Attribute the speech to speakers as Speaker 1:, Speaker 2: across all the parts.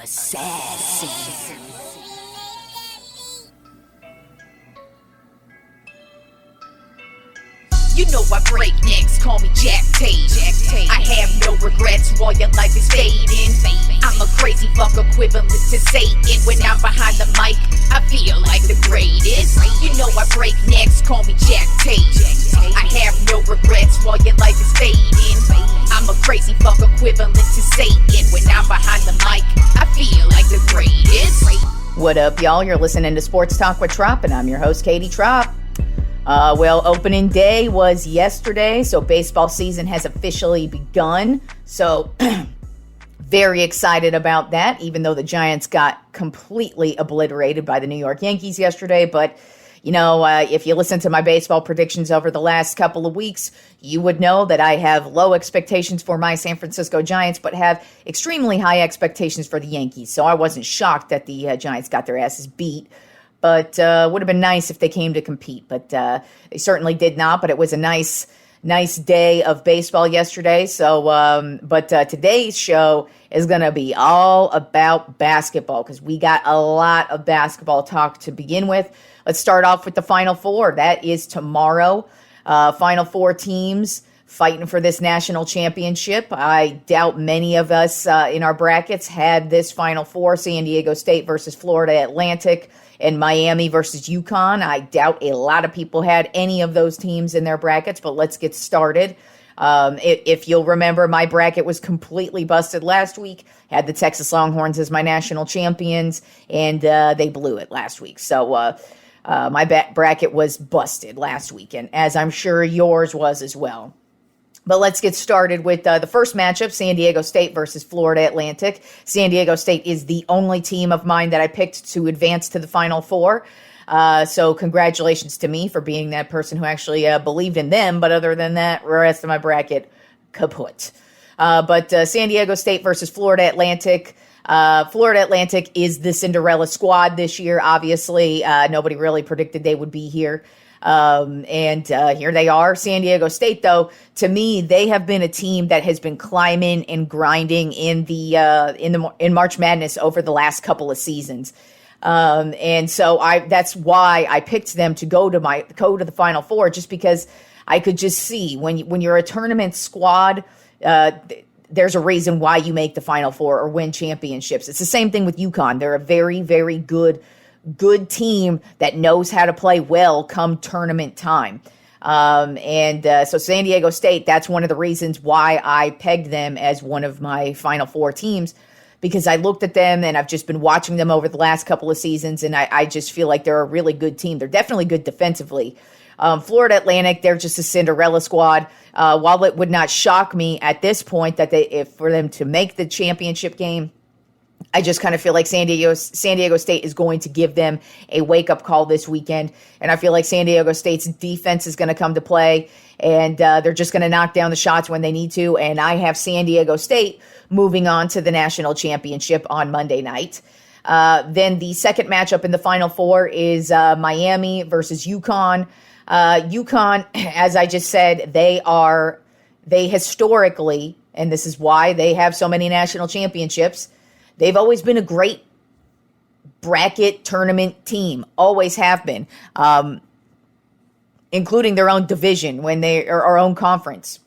Speaker 1: Assassin. You know I break necks, call me Jack Tate. I have no regrets while your life is fading. I'm a crazy fuck equivalent to Satan. When I'm behind the mic, I feel like the greatest. You know I break necks, call me Jack Tate. I have no regrets while your life is fading. I'm a crazy fuck equivalent to Satan. When I'm behind the mic, I feel like the greatest.
Speaker 2: What up, y'all? You're listening to Sports Talk with Tropp, and I'm your host, Katie Tropp. Opening day was yesterday, so baseball season has officially begun. So, very excited about that, even though the Giants got completely obliterated by the New York Yankees yesterday. But, if you listen to my baseball predictions over the last couple of weeks, you would know that I have low expectations for my San Francisco Giants, but have extremely high expectations for the Yankees. So I wasn't shocked that the Giants got their asses beat. But would have been nice if they came to compete. But they certainly did not. But it was a nice day of baseball yesterday. So, today's show is going to be all about basketball because we got a lot of basketball talk to begin with. Let's start off with the Final Four. That is tomorrow. Final Four teams fighting for this national championship. I doubt many of us in our brackets had this Final Four: San Diego State versus Florida Atlantic, and Miami versus UConn. I doubt a lot of people had any of those teams in their brackets, but let's get started. If you'll remember, my bracket was completely busted last week. Had the Texas Longhorns as my national champions, and they blew it last week. So my bracket was busted last week, and as I'm sure yours was as well. But let's get started with the first matchup, San Diego State versus Florida Atlantic. San Diego State is the only team of mine that I picked to advance to the Final Four. So congratulations to me for being that person who actually believed in them. But other than that, the rest of my bracket, kaput. But San Diego State versus Florida Atlantic. Florida Atlantic is the Cinderella squad this year, obviously. Nobody really predicted they would be here. And here they are. San Diego State, though, to me, they have been a team that has been climbing and grinding in March Madness over the last couple of seasons. And so that's why I picked them to go to the Final Four, just because I could just see when you're a tournament squad, there's a reason why you make the Final Four or win championships. It's the same thing with UConn. They're a very, very good team that knows how to play well come tournament time. So San Diego State, that's one of the reasons why I pegged them as one of my Final Four teams, because I looked at them and I've just been watching them over the last couple of seasons, and I just feel like they're a really good team. They're definitely good defensively. Florida Atlantic, they're just a Cinderella squad. While it would not shock me at this point that for them to make the championship game, I just kind of feel like San Diego State is going to give them a wake-up call this weekend. And I feel like San Diego State's defense is going to come to play, and they're just going to knock down the shots when they need to. And I have San Diego State moving on to the national championship on Monday night. Then the second matchup in the Final Four is Miami versus UConn. UConn, as I just said, they historically, and this is why they have so many national championships, they've always been a great bracket tournament team, always have been, including their own division when they or our own conference.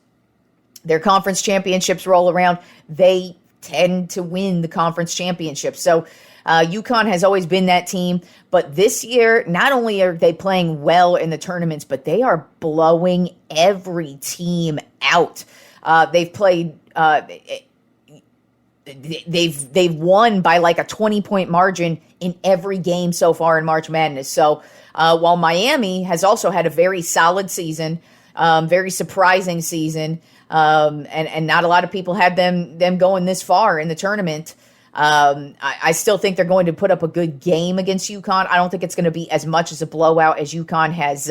Speaker 2: Their conference championships roll around, they tend to win the conference championship. So UConn has always been that team, but this year, not only are they playing well in the tournaments, but they are blowing every team out. They've played. They've won by like a 20-point margin in every game so far in March Madness. So while Miami has also had a very solid season, very surprising season, and not a lot of people had them going this far in the tournament, I still think they're going to put up a good game against UConn. I don't think it's going to be as much as a blowout as UConn has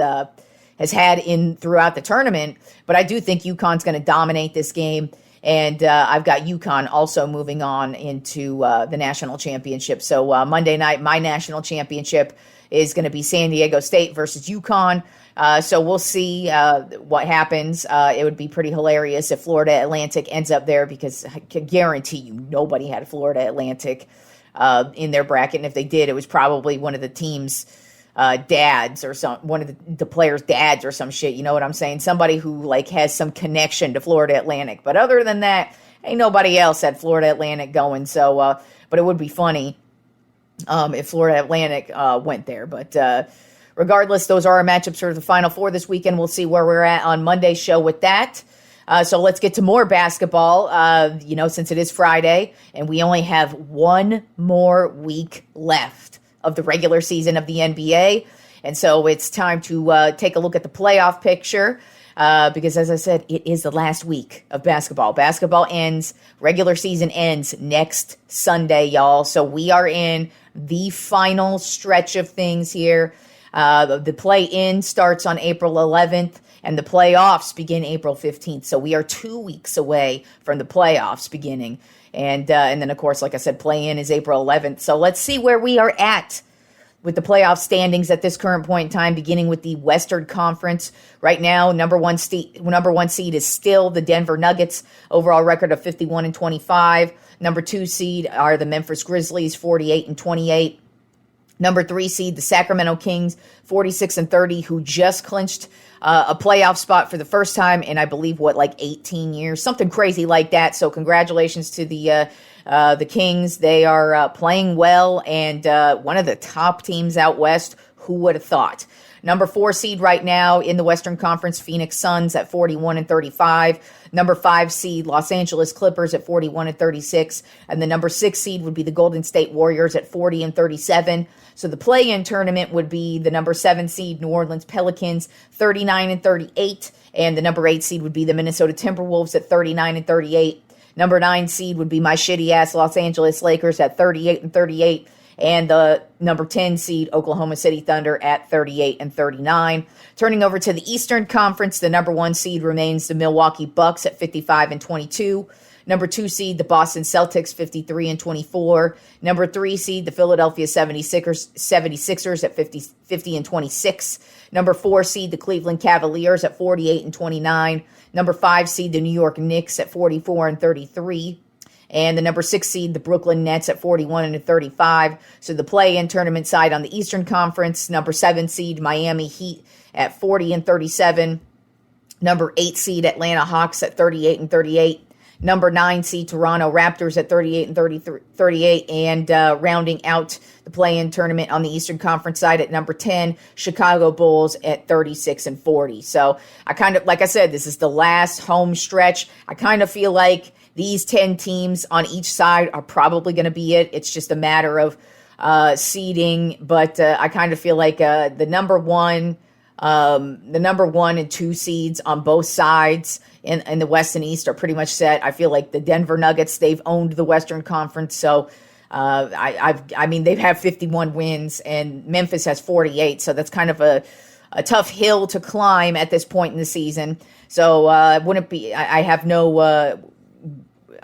Speaker 2: had throughout the tournament, but I do think UConn's going to dominate this game. And I've got UConn also moving on into the national championship. So Monday night, my national championship is going to be San Diego State versus UConn. So we'll see what happens. It would be pretty hilarious if Florida Atlantic ends up there, because I can guarantee you nobody had Florida Atlantic in their bracket. And if they did, it was probably one of the team's dads or one of the players' dads or some shit. You know what I'm saying? Somebody who like has some connection to Florida Atlantic. But other than that, ain't nobody else had Florida Atlantic going. So, but it would be funny if Florida Atlantic went there. But regardless, those are our matchups for the Final Four this weekend. We'll see where we're at on Monday's show with that. So let's get to more basketball, since it is Friday and we only have one more week left of the regular season of the NBA. And so it's time to take a look at the playoff picture because, as I said, it is the last week of basketball. Basketball ends, regular season ends next Sunday, y'all. So we are in the final stretch of things here. The play-in starts on April 11th, and the playoffs begin April 15th. So we are 2 weeks away from the playoffs beginning. And then, of course, like I said, play-in is April 11th. So let's see where we are at with the playoff standings at this current point in time, beginning with the Western Conference. Right now, number one seed is still the Denver Nuggets, overall record of 51-25. Number 2 seed are the Memphis Grizzlies, 48-28. Number 3 seed, the Sacramento Kings, 46-30, who just clinched a playoff spot for the first time in, I believe, 18 years, something crazy like that. So congratulations to the Kings. They are playing well and one of the top teams out west. Who would have thought? Number 4 seed right now in the Western Conference, Phoenix Suns at 41-35. Number 5 seed, Los Angeles Clippers at 41-36. And the number 6 seed would be the Golden State Warriors at 40-37. So the play-in tournament would be the number 7 seed, New Orleans Pelicans, 39-38. And the number 8 seed would be the Minnesota Timberwolves at 39-38. Number 9 seed would be my shitty-ass Los Angeles Lakers at 38-38. And the number 10 seed, Oklahoma City Thunder at 38-39. Turning over to the Eastern Conference, the number 1 seed remains the Milwaukee Bucks at 55-22. Number 2 seed, the Boston Celtics, 53-24. Number 3 seed, the Philadelphia 76ers at 50-26. Number 4 seed, the Cleveland Cavaliers at 48-29. Number 5 seed, the New York Knicks at 44-33. And the number 6 seed, the Brooklyn Nets at 41-35. So the play-in tournament side on the Eastern Conference, number 7 seed, Miami Heat at 40-37. Number 8 seed, Atlanta Hawks at 38-38. Number 9 seed, Toronto Raptors at 38-38. And rounding out the play-in tournament on the Eastern Conference side at number 10, Chicago Bulls at 36-40. So I kind of, like I said, this is the last home stretch. I kind of feel like these 10 teams on each side are probably going to be it. It's just a matter of seeding, but I kind of feel like the number one and 2 seeds on both sides in the West and East are pretty much set. I feel like the Denver Nuggets, they've owned the Western Conference, so I mean they've had 51 wins, and Memphis has 48, so that's kind of a tough hill to climb at this point in the season. So wouldn't be. I have no.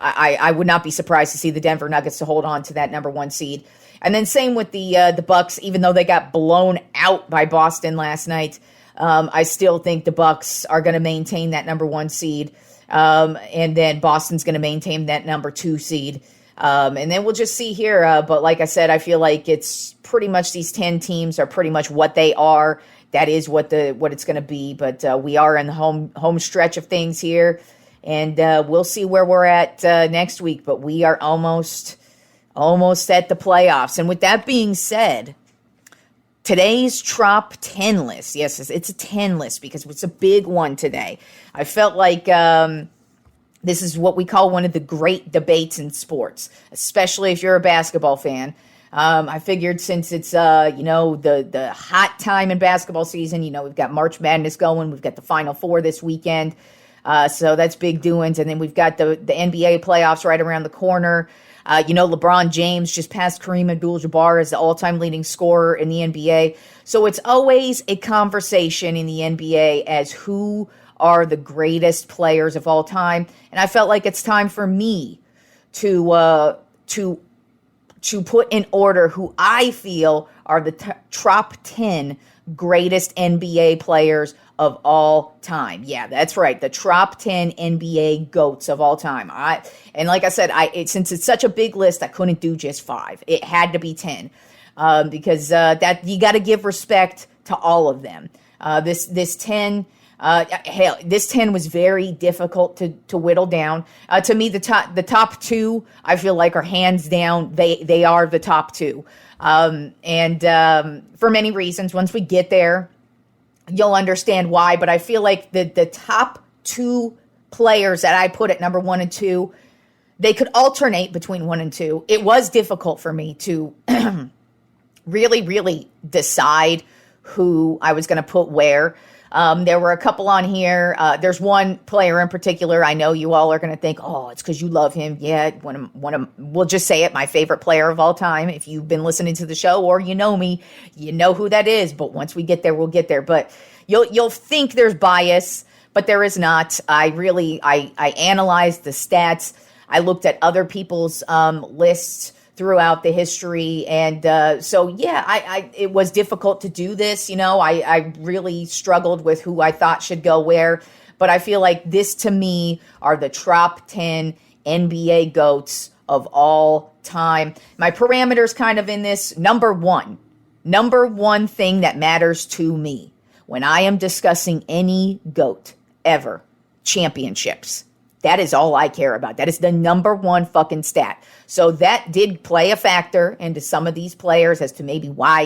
Speaker 2: I would not be surprised to see the Denver Nuggets to hold on to that number 1 seed. And then same with the Bucks, even though they got blown out by Boston last night, I still think the Bucks are going to maintain that number 1 seed. And then Boston's going to maintain that number 2 seed. And then we'll just see here. But like I said, I feel like it's pretty much these 10 teams are pretty much what they are. That is what it's going to be. But we are in the home stretch of things here. And we'll see where we're at next week. But we are almost at the playoffs. And with that being said, today's Tropp 10 list, yes, it's a 10 list because it's a big one today. I felt like this is what we call one of the great debates in sports, especially if you're a basketball fan. I figured since it's, the hot time in basketball season, we've got March Madness going, we've got the Final Four this weekend. So that's big doings. And then we've got the NBA playoffs right around the corner. LeBron James just passed Kareem Abdul-Jabbar as the all-time leading scorer in the NBA. So it's always a conversation in the NBA as who are the greatest players of all time. And I felt like it's time for me to put in order who I feel are the top 10 greatest NBA players of all time. Yeah, that's right. The top 10 NBA GOATs of all time. And like I said, since it's such a big list, I couldn't do just 5. It had to be 10 because that you got to give respect to all of them. This 10 was very difficult to whittle down. To me, the top 2, I feel like, are hands down. They are the top 2, and for many reasons. Once we get there, you'll understand why. But I feel like the top 2 players that I put at number 1 and 2, they could alternate between 1 and 2. It was difficult for me to really, really decide who I was going to put where. There were a couple on here. There's one player in particular. I know you all are going to think, oh, it's because you love him. Yeah, we'll just say it, my favorite player of all time. If you've been listening to the show or you know me, you know who that is. But once we get there, we'll get there. But you'll think there's bias, but there is not. I analyzed the stats. I looked at other people's lists throughout the history. And so, yeah, it was difficult to do this. I really struggled with who I thought should go where. But I feel like this, to me, are the top 10 NBA GOATs of all time. My parameters kind of in this. Number one thing that matters to me when I am discussing any GOAT ever, championships. That is all I care about. That is the number one fucking stat. So that did play a factor into some of these players as to maybe why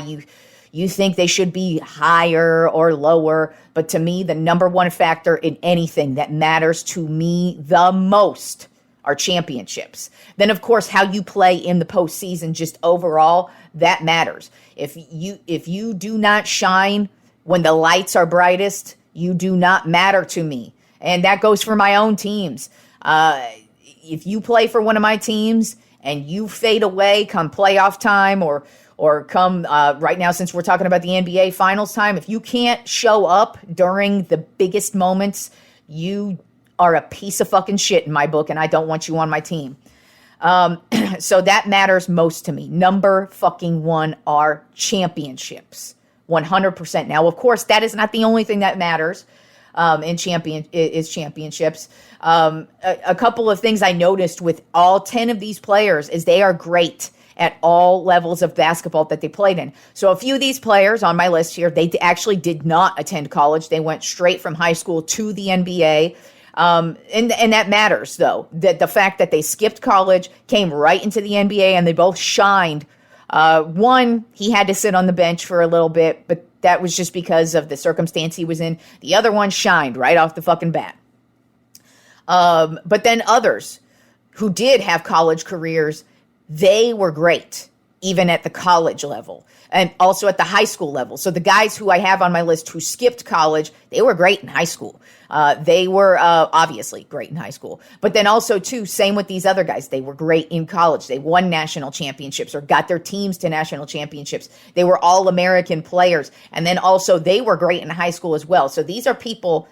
Speaker 2: you think they should be higher or lower. But to me, the number one factor in anything that matters to me the most are championships. Then, of course, how you play in the postseason, just overall, that matters. If you do not shine when the lights are brightest, you do not matter to me. And that goes for my own teams. If you play for one of my teams and you fade away come playoff time or come right now, since we're talking about the NBA finals time, if you can't show up during the biggest moments, you are a piece of fucking shit in my book, and I don't want you on my team. So that matters most to me. Number fucking one are championships. 100%. Now, of course, that is not the only thing that matters. Championships. A couple of things I noticed with all 10 of these players is they are great at all levels of basketball that they played in. So a few of these players on my list here, they actually did not attend college. They went straight from high school to the NBA. And that matters, though, that the fact that they skipped college, came right into the NBA, and they both shined. One, he had to sit on the bench for a little bit, but that was just because of the circumstance he was in. The other one shined right off the fucking bat. But then others who did have college careers, they were great, even at the college level and also at the high school level. So the guys who I have on my list who skipped college, they were great in high school. They were obviously great in high school. But then also, too, same with these other guys. They were great in college. They won national championships or got their teams to national championships. They were all-American players. And then also they were great in high school as well. So these are people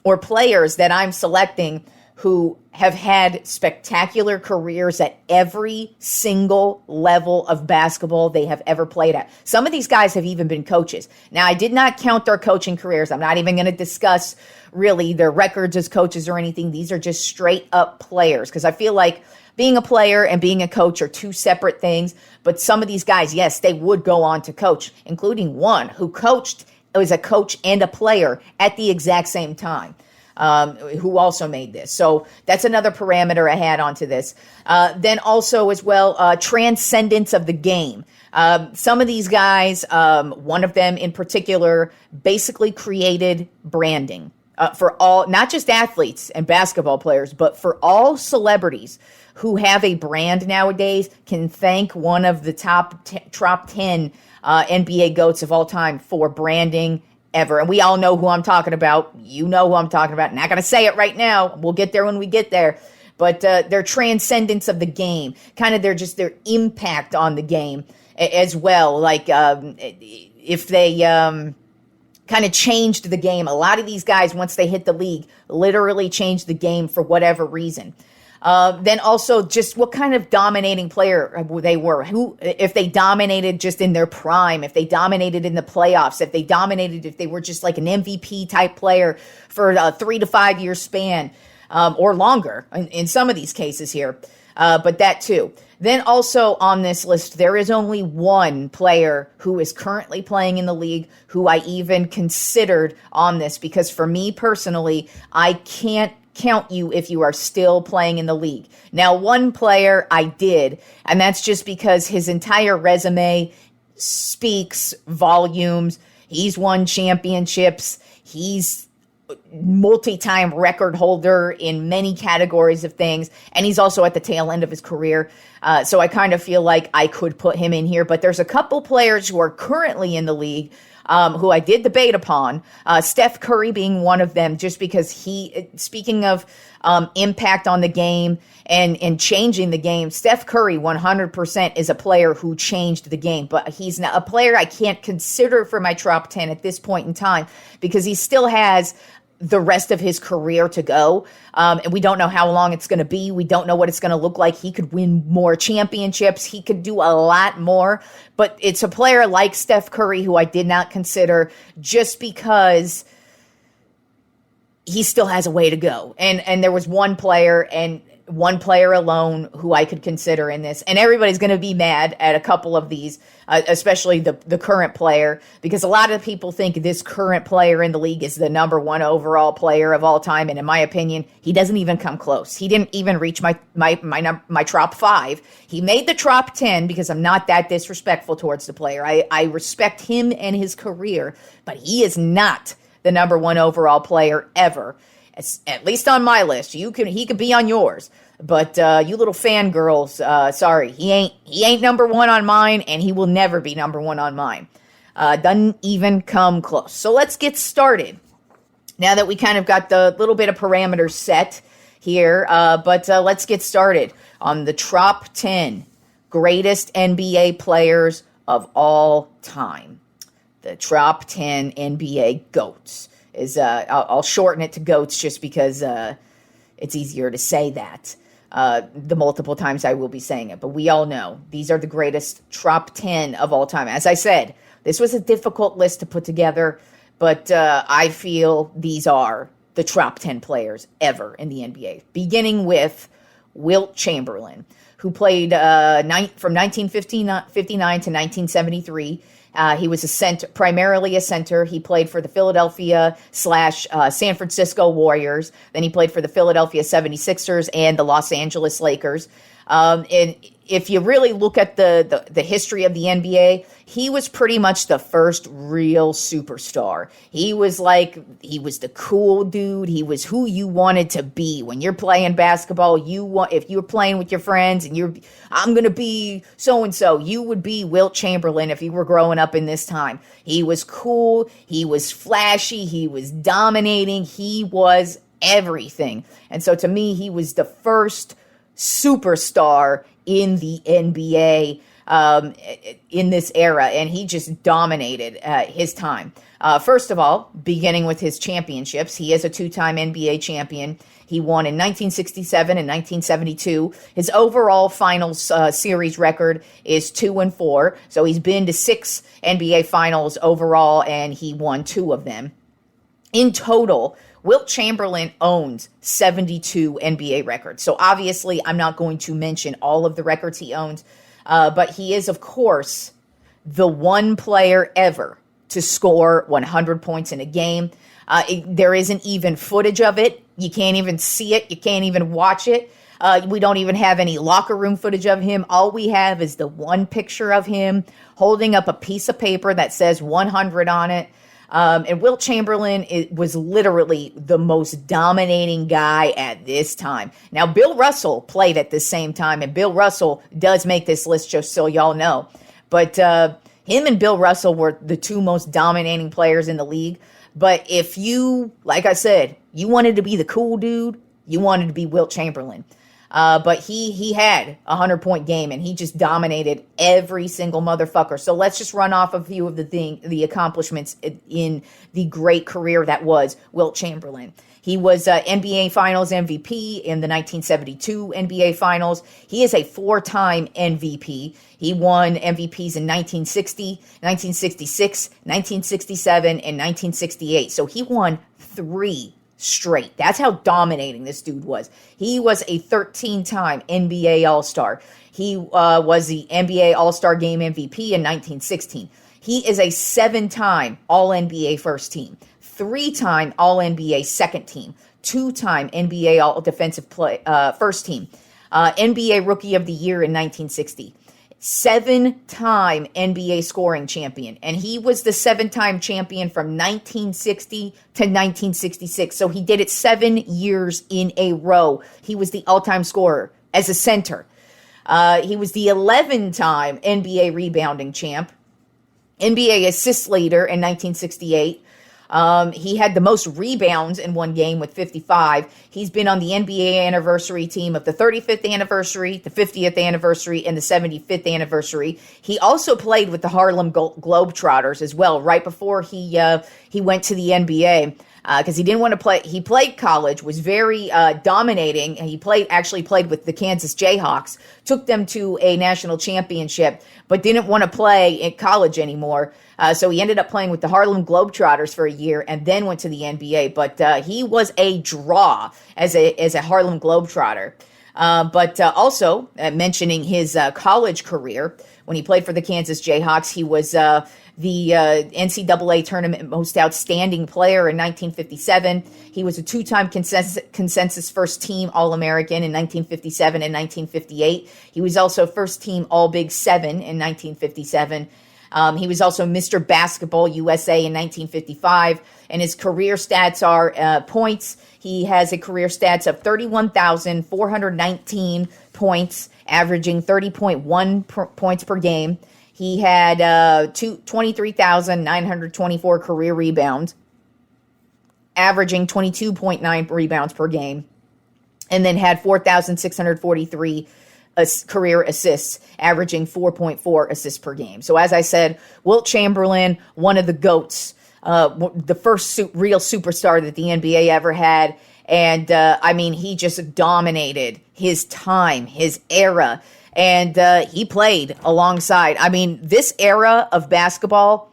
Speaker 2: or players that I'm selecting who have had spectacular careers at every single level of basketball they have ever played at. Some of these guys have even been coaches. Now, I did not count their coaching careers. I'm not even going to discuss really their records as coaches or anything. These are just straight up players, because I feel like being a player and being a coach are two separate things. But some of these guys, yes, they would go on to coach, including one who was a coach and a player at the exact same time. Who also made this. So that's another parameter I had onto this. Then also as well, transcendence of the game. Some of these guys, one of them in particular, basically created branding for all, not just athletes and basketball players, but for all celebrities who have a brand nowadays can thank one of the top 10 NBA GOATs of all time for branding ever. And we all know who I'm talking about. You know who I'm talking about. Not going to say it right now. We'll get there when we get there. But their transcendence of the game, kind of their impact on the game as well. Like if they kind of changed the game. A lot of these guys, once they hit the league, literally changed the game for whatever reason. Then also just what kind of dominating player they were. If they dominated just in their prime, if they dominated in the playoffs, if they were just like an MVP type player for a 3 to 5 year span, or longer in some of these cases here. But that too. Then also on this list, there is only one player who is currently playing in the league who I even considered on this, because for me personally, I can't count you if you are still playing in the league. Now, one player I did, and that's just because his entire resume speaks volumes. He's won championships. He's multi-time record holder in many categories of things, and he's also at the tail end of his career. So I kind of feel like I could put him in here, but there's a couple players who are currently in the league who I did debate upon, Steph Curry being one of them, just because speaking of impact on the game and changing the game, Steph Curry 100% is a player who changed the game, but he's not a player I can't consider for my top 10 at this point in time, because he still has the rest of his career to go. And we don't know how long it's going to be. We don't know what it's going to look like. He could win more championships. He could do a lot more. But it's a player like Steph Curry who I did not consider, just because he still has a way to go. And there was one player alone who I could consider in this. And everybody's going to be mad at a couple of these, especially the current player, because a lot of people think this current player in the league is the number one overall player of all time. And in my opinion, he doesn't even come close. He didn't even reach my top 5. He made the top 10 because I'm not that disrespectful towards the player. I respect him and his career, but he is not the number one overall player ever. At least on my list. He could be on yours, but you little fangirls, sorry, he ain't number one on mine, and he will never be number one on mine. Doesn't even come close. So let's get started. Now that we kind of got the little bit of parameters set here, but let's get started on the top 10 greatest NBA players of all time. The top 10 NBA GOATs. I'll shorten it to GOATs just because it's easier to say that the multiple times I will be saying it. But we all know these are the greatest top 10 of all time. As I said, this was a difficult list to put together, but I feel these are the top 10 players ever in the NBA, beginning with Wilt Chamberlain, who played from 1959 to 1973. He was primarily a center. He played for the Philadelphia / San Francisco Warriors. Then he played for the Philadelphia 76ers and the Los Angeles Lakers. And if you really look at the history of the NBA, he was pretty much the first real superstar. He was the cool dude. He was who you wanted to be when you're playing basketball. If you were playing with your friends and I'm going to be so-and-so, you would be Wilt Chamberlain if you were growing up in this time. He was cool. He was flashy. He was dominating. He was everything. And so to me, he was the first superstar in the NBA in this era, and he just dominated his time. First of all, beginning with his championships, he is a 2-time NBA champion. He won in 1967 and 1972. His overall finals series record is 2-4, so he's been to 6 NBA finals overall, and he won 2 of them. In total, Wilt Chamberlain owns 72 NBA records. So obviously, I'm not going to mention all of the records he owns, but he is, of course, the one player ever to score 100 points in a game. There isn't even footage of it. You can't even see it. You can't even watch it. We don't even have any locker room footage of him. All we have is the one picture of him holding up a piece of paper that says 100 on it. And Wilt Chamberlain was literally the most dominating guy at this time. Now, Bill Russell played at the same time, and Bill Russell does make this list, just so y'all know. But him and Bill Russell were the 2 most dominating players in the league. But if you, like I said, you wanted to be the cool dude, you wanted to be Wilt Chamberlain. But he had a 100-point game, and he just dominated every single motherfucker. So let's just run off a few of the accomplishments in the great career that was Wilt Chamberlain. He was NBA Finals MVP in the 1972 NBA Finals. He is a 4-time MVP. He won MVPs in 1960, 1966, 1967, and 1968. So he won 3 straight. That's how dominating this dude was. He was a 13-time NBA All-Star. He was the NBA All-Star Game MVP in 1916. He is a 7-time All-NBA First Team, 3-time All-NBA Second Team, 2-time NBA All-Defensive First Team, NBA Rookie of the Year in 1960, 7-time NBA scoring champion. And he was the 7-time champion from 1960 to 1966. So he did it 7 years in a row. He was the all-time scorer as a center. He was the 11-time NBA rebounding champ, NBA assist leader in 1968. He had the most rebounds in one game with 55. He's been on the NBA anniversary team of the 35th anniversary, the 50th anniversary, and the 75th anniversary. He also played with the Harlem Globetrotters as well, right before he went to the NBA. Because he didn't want to play. He played college, was very dominating, and he actually played with the Kansas Jayhawks, took them to a national championship, but didn't want to play in college anymore. So he ended up playing with the Harlem Globetrotters for a year and then went to the NBA. But he was a draw as a Harlem Globetrotter. But also mentioning his college career, when he played for the Kansas Jayhawks, he was the NCAA Tournament Most Outstanding Player in 1957. He was a 2-time consensus First Team All-American in 1957 and 1958. He was also First Team All-Big 7 in 1957. He was also Mr. Basketball USA in 1955. And his career stats are points. He has a career stats of 31,419 points, averaging 30.1 points per game. He had 23,924 career rebounds, averaging 22.9 rebounds per game, and then had 4,643 career assists, averaging 4.4 assists per game. So as I said, Wilt Chamberlain, one of the GOATs, the first real superstar that the NBA ever had. And I mean, he just dominated his time, his era. And he played alongside. I mean, this era of basketball,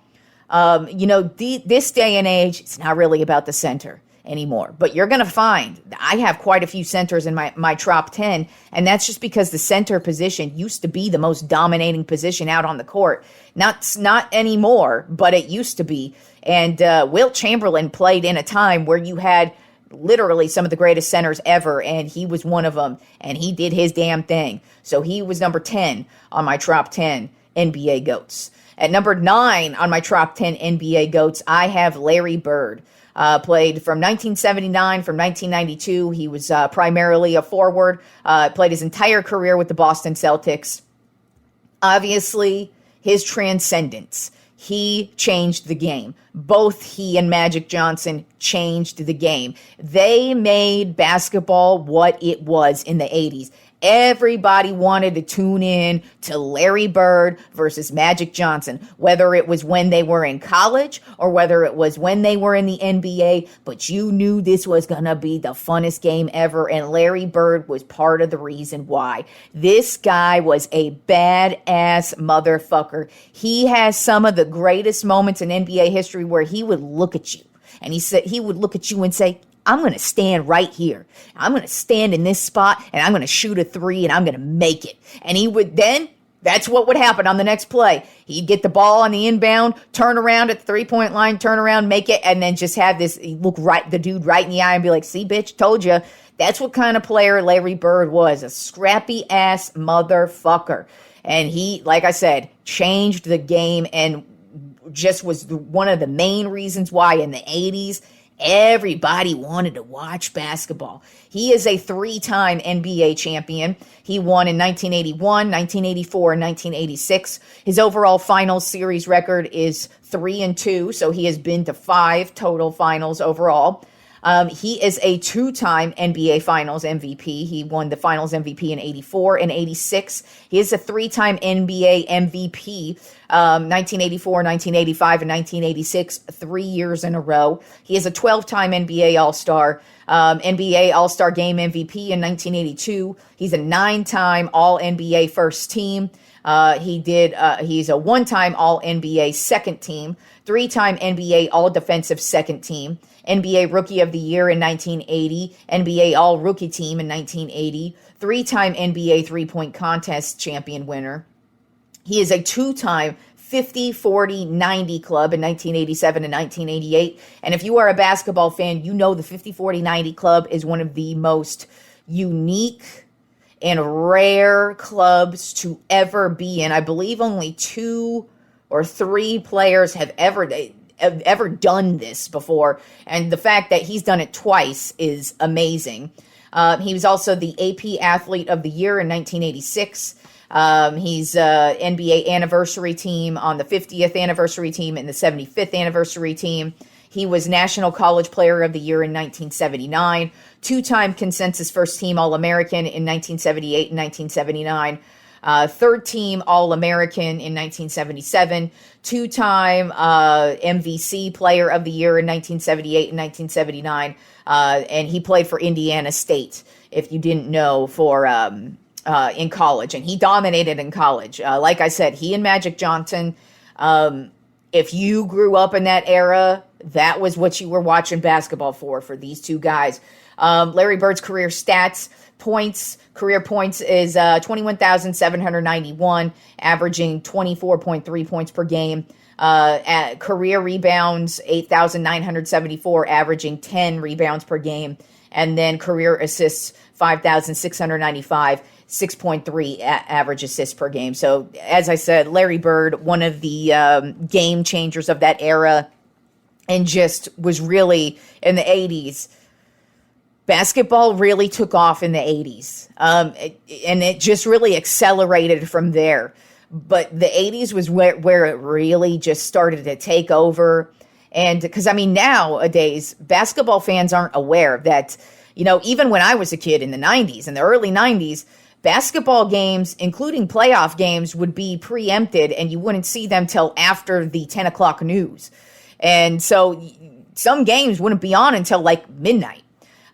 Speaker 2: this day and age, it's not really about the center anymore. But you're going to find, I have quite a few centers in my Tropp 10, and that's just because the center position used to be the most dominating position out on the court. Not anymore, but it used to be. And Wilt Chamberlain played in a time where you had literally some of the greatest centers ever, and he was one of them, and he did his damn thing. So he was number 10 on my Tropp 10 NBA GOATs. At number 9 on my Tropp 10 NBA GOATs, I have Larry Bird. Played from 1979, from 1992. He was primarily a forward, played his entire career with the Boston Celtics. Obviously, his transcendence. He changed the game. Both he and Magic Johnson changed the game. They made basketball what it was in the 80s. Everybody wanted to tune in to Larry Bird versus Magic Johnson, whether it was when they were in college or whether it was when they were in the NBA, but you knew this was going to be the funnest game ever, and Larry Bird was part of the reason why. This guy was a badass motherfucker. He has some of the greatest moments in NBA history where he would look at you, and he would look at you and say, I'm going to stand right here. I'm going to stand in this spot, and I'm going to shoot a 3, and I'm going to make it. And he would then, that's what would happen on the next play. He'd get the ball on the inbound, turn around at the 3-point line, turn around, make it, and then just have this, look the dude right in the eye and be like, see, bitch, told you. That's what kind of player Larry Bird was, a scrappy-ass motherfucker. And he, like I said, changed the game and just was one of the main reasons why in the 80s, everybody wanted to watch basketball. He is a 3-time NBA champion. He won in 1981, 1984, and 1986. His overall finals series record is 3-2, so he has been to 5 total finals overall. He is a 2-time NBA Finals MVP. He won the Finals MVP in 84 and 86. He is a 3-time NBA MVP, 1984, 1985, and 1986, 3 years in a row. He is a 12-time NBA All-Star. NBA All-Star Game MVP in 1982. He's a 9-time All-NBA first team. He's a 1-time All-NBA second team, 3-time NBA All-Defensive second team, NBA Rookie of the Year in 1980, NBA All-Rookie Team in 1980, 3-time NBA three-point contest champion winner. He is a 2-time 50, 40, 90 club in 1987 and 1988. And if you are a basketball fan, you know the 50, 40, 90 club is one of the most unique and rare clubs to ever be in. I believe only 2 or 3 players have ever done this before. And the fact that he's done it twice is amazing. He was also the AP Athlete of the Year in 1986. He's NBA anniversary team on the 50th anniversary team and the 75th anniversary team. He was National College Player of the Year in 1979, 2-time consensus first team All-American in 1978 and 1979, third team All-American in 1977, 2-time MVC Player of the Year in 1978 and 1979, and he played for Indiana State, if you didn't know, for in college, and he dominated in college. Like I said, he and Magic Johnson, if you grew up in that era, that was what you were watching basketball for these two guys. Larry Bird's career stats, career points is 21,791, averaging 24.3 points per game. At career rebounds, 8,974, averaging 10 rebounds per game. And then career assists, 5,695, 6.3 average assists per game. So, as I said, Larry Bird, one of the game changers of that era, and just was really in the 80s. Basketball really took off in the 80s, and it just really accelerated from there. But the 80s was where it really just started to take over. And because, I mean, nowadays, basketball fans aren't aware that, even when I was a kid in the 90s, in the early 90s, basketball games, including playoff games, would be preempted, and you wouldn't see them till after the 10 o'clock news. And so some games wouldn't be on until like midnight.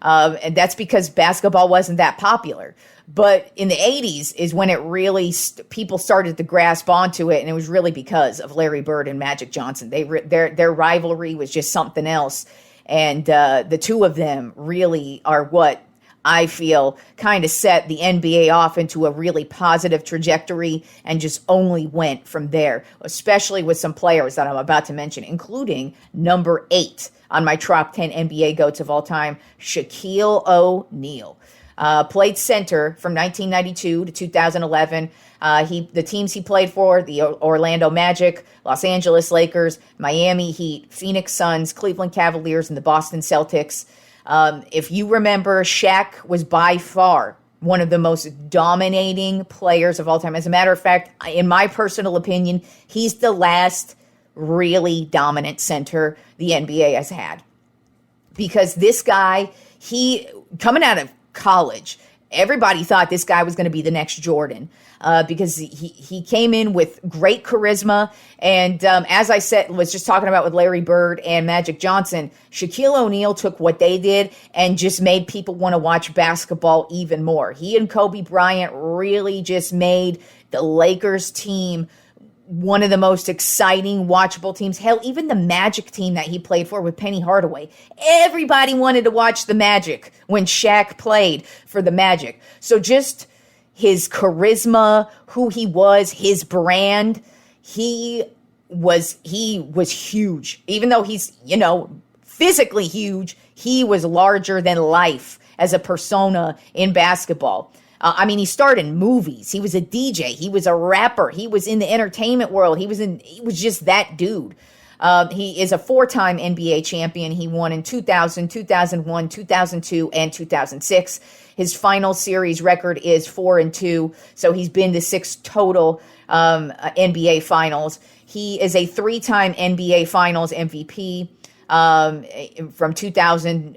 Speaker 2: And that's because basketball wasn't that popular. But in the 80s is when it really, people started to grasp onto it, and it was really because of Larry Bird and Magic Johnson. Their rivalry was just something else. And the two of them really are what I feel kind of set the NBA off into a really positive trajectory and just only went from there, especially with some players that I'm about to mention, including number 8 on my top 10 NBA GOATs of all time, Shaquille O'Neal. Played center from 1992 to 2011. The teams he played for, the Orlando Magic, Los Angeles Lakers, Miami Heat, Phoenix Suns, Cleveland Cavaliers, and the Boston Celtics. If you remember, Shaq was by far one of the most dominating players of all time. As a matter of fact, in my personal opinion, he's the last really dominant center the NBA has had. Because this guy, coming out of college, everybody thought this guy was going to be the next Jordan, because he came in with great charisma. And as I said, was just talking about with Larry Bird and Magic Johnson, Shaquille O'Neal took what they did and just made people want to watch basketball even more. He and Kobe Bryant really just made the Lakers team one of the most exciting, watchable teams. Hell, even the Magic team that he played for with Penny Hardaway. Everybody wanted to watch the Magic when Shaq played for the Magic. So just his charisma, who he was, his brand, he was huge. Even though he's, physically huge, he was larger than life as a persona in basketball. He starred in movies. He was a DJ. He was a rapper. He was in the entertainment world. He was just that dude. He is a 4-time NBA champion. He won in 2000, 2001, 2002, and 2006. His final series record is 4-2. So he's been to 6 total NBA finals. He is a 3-time NBA Finals MVP from 2000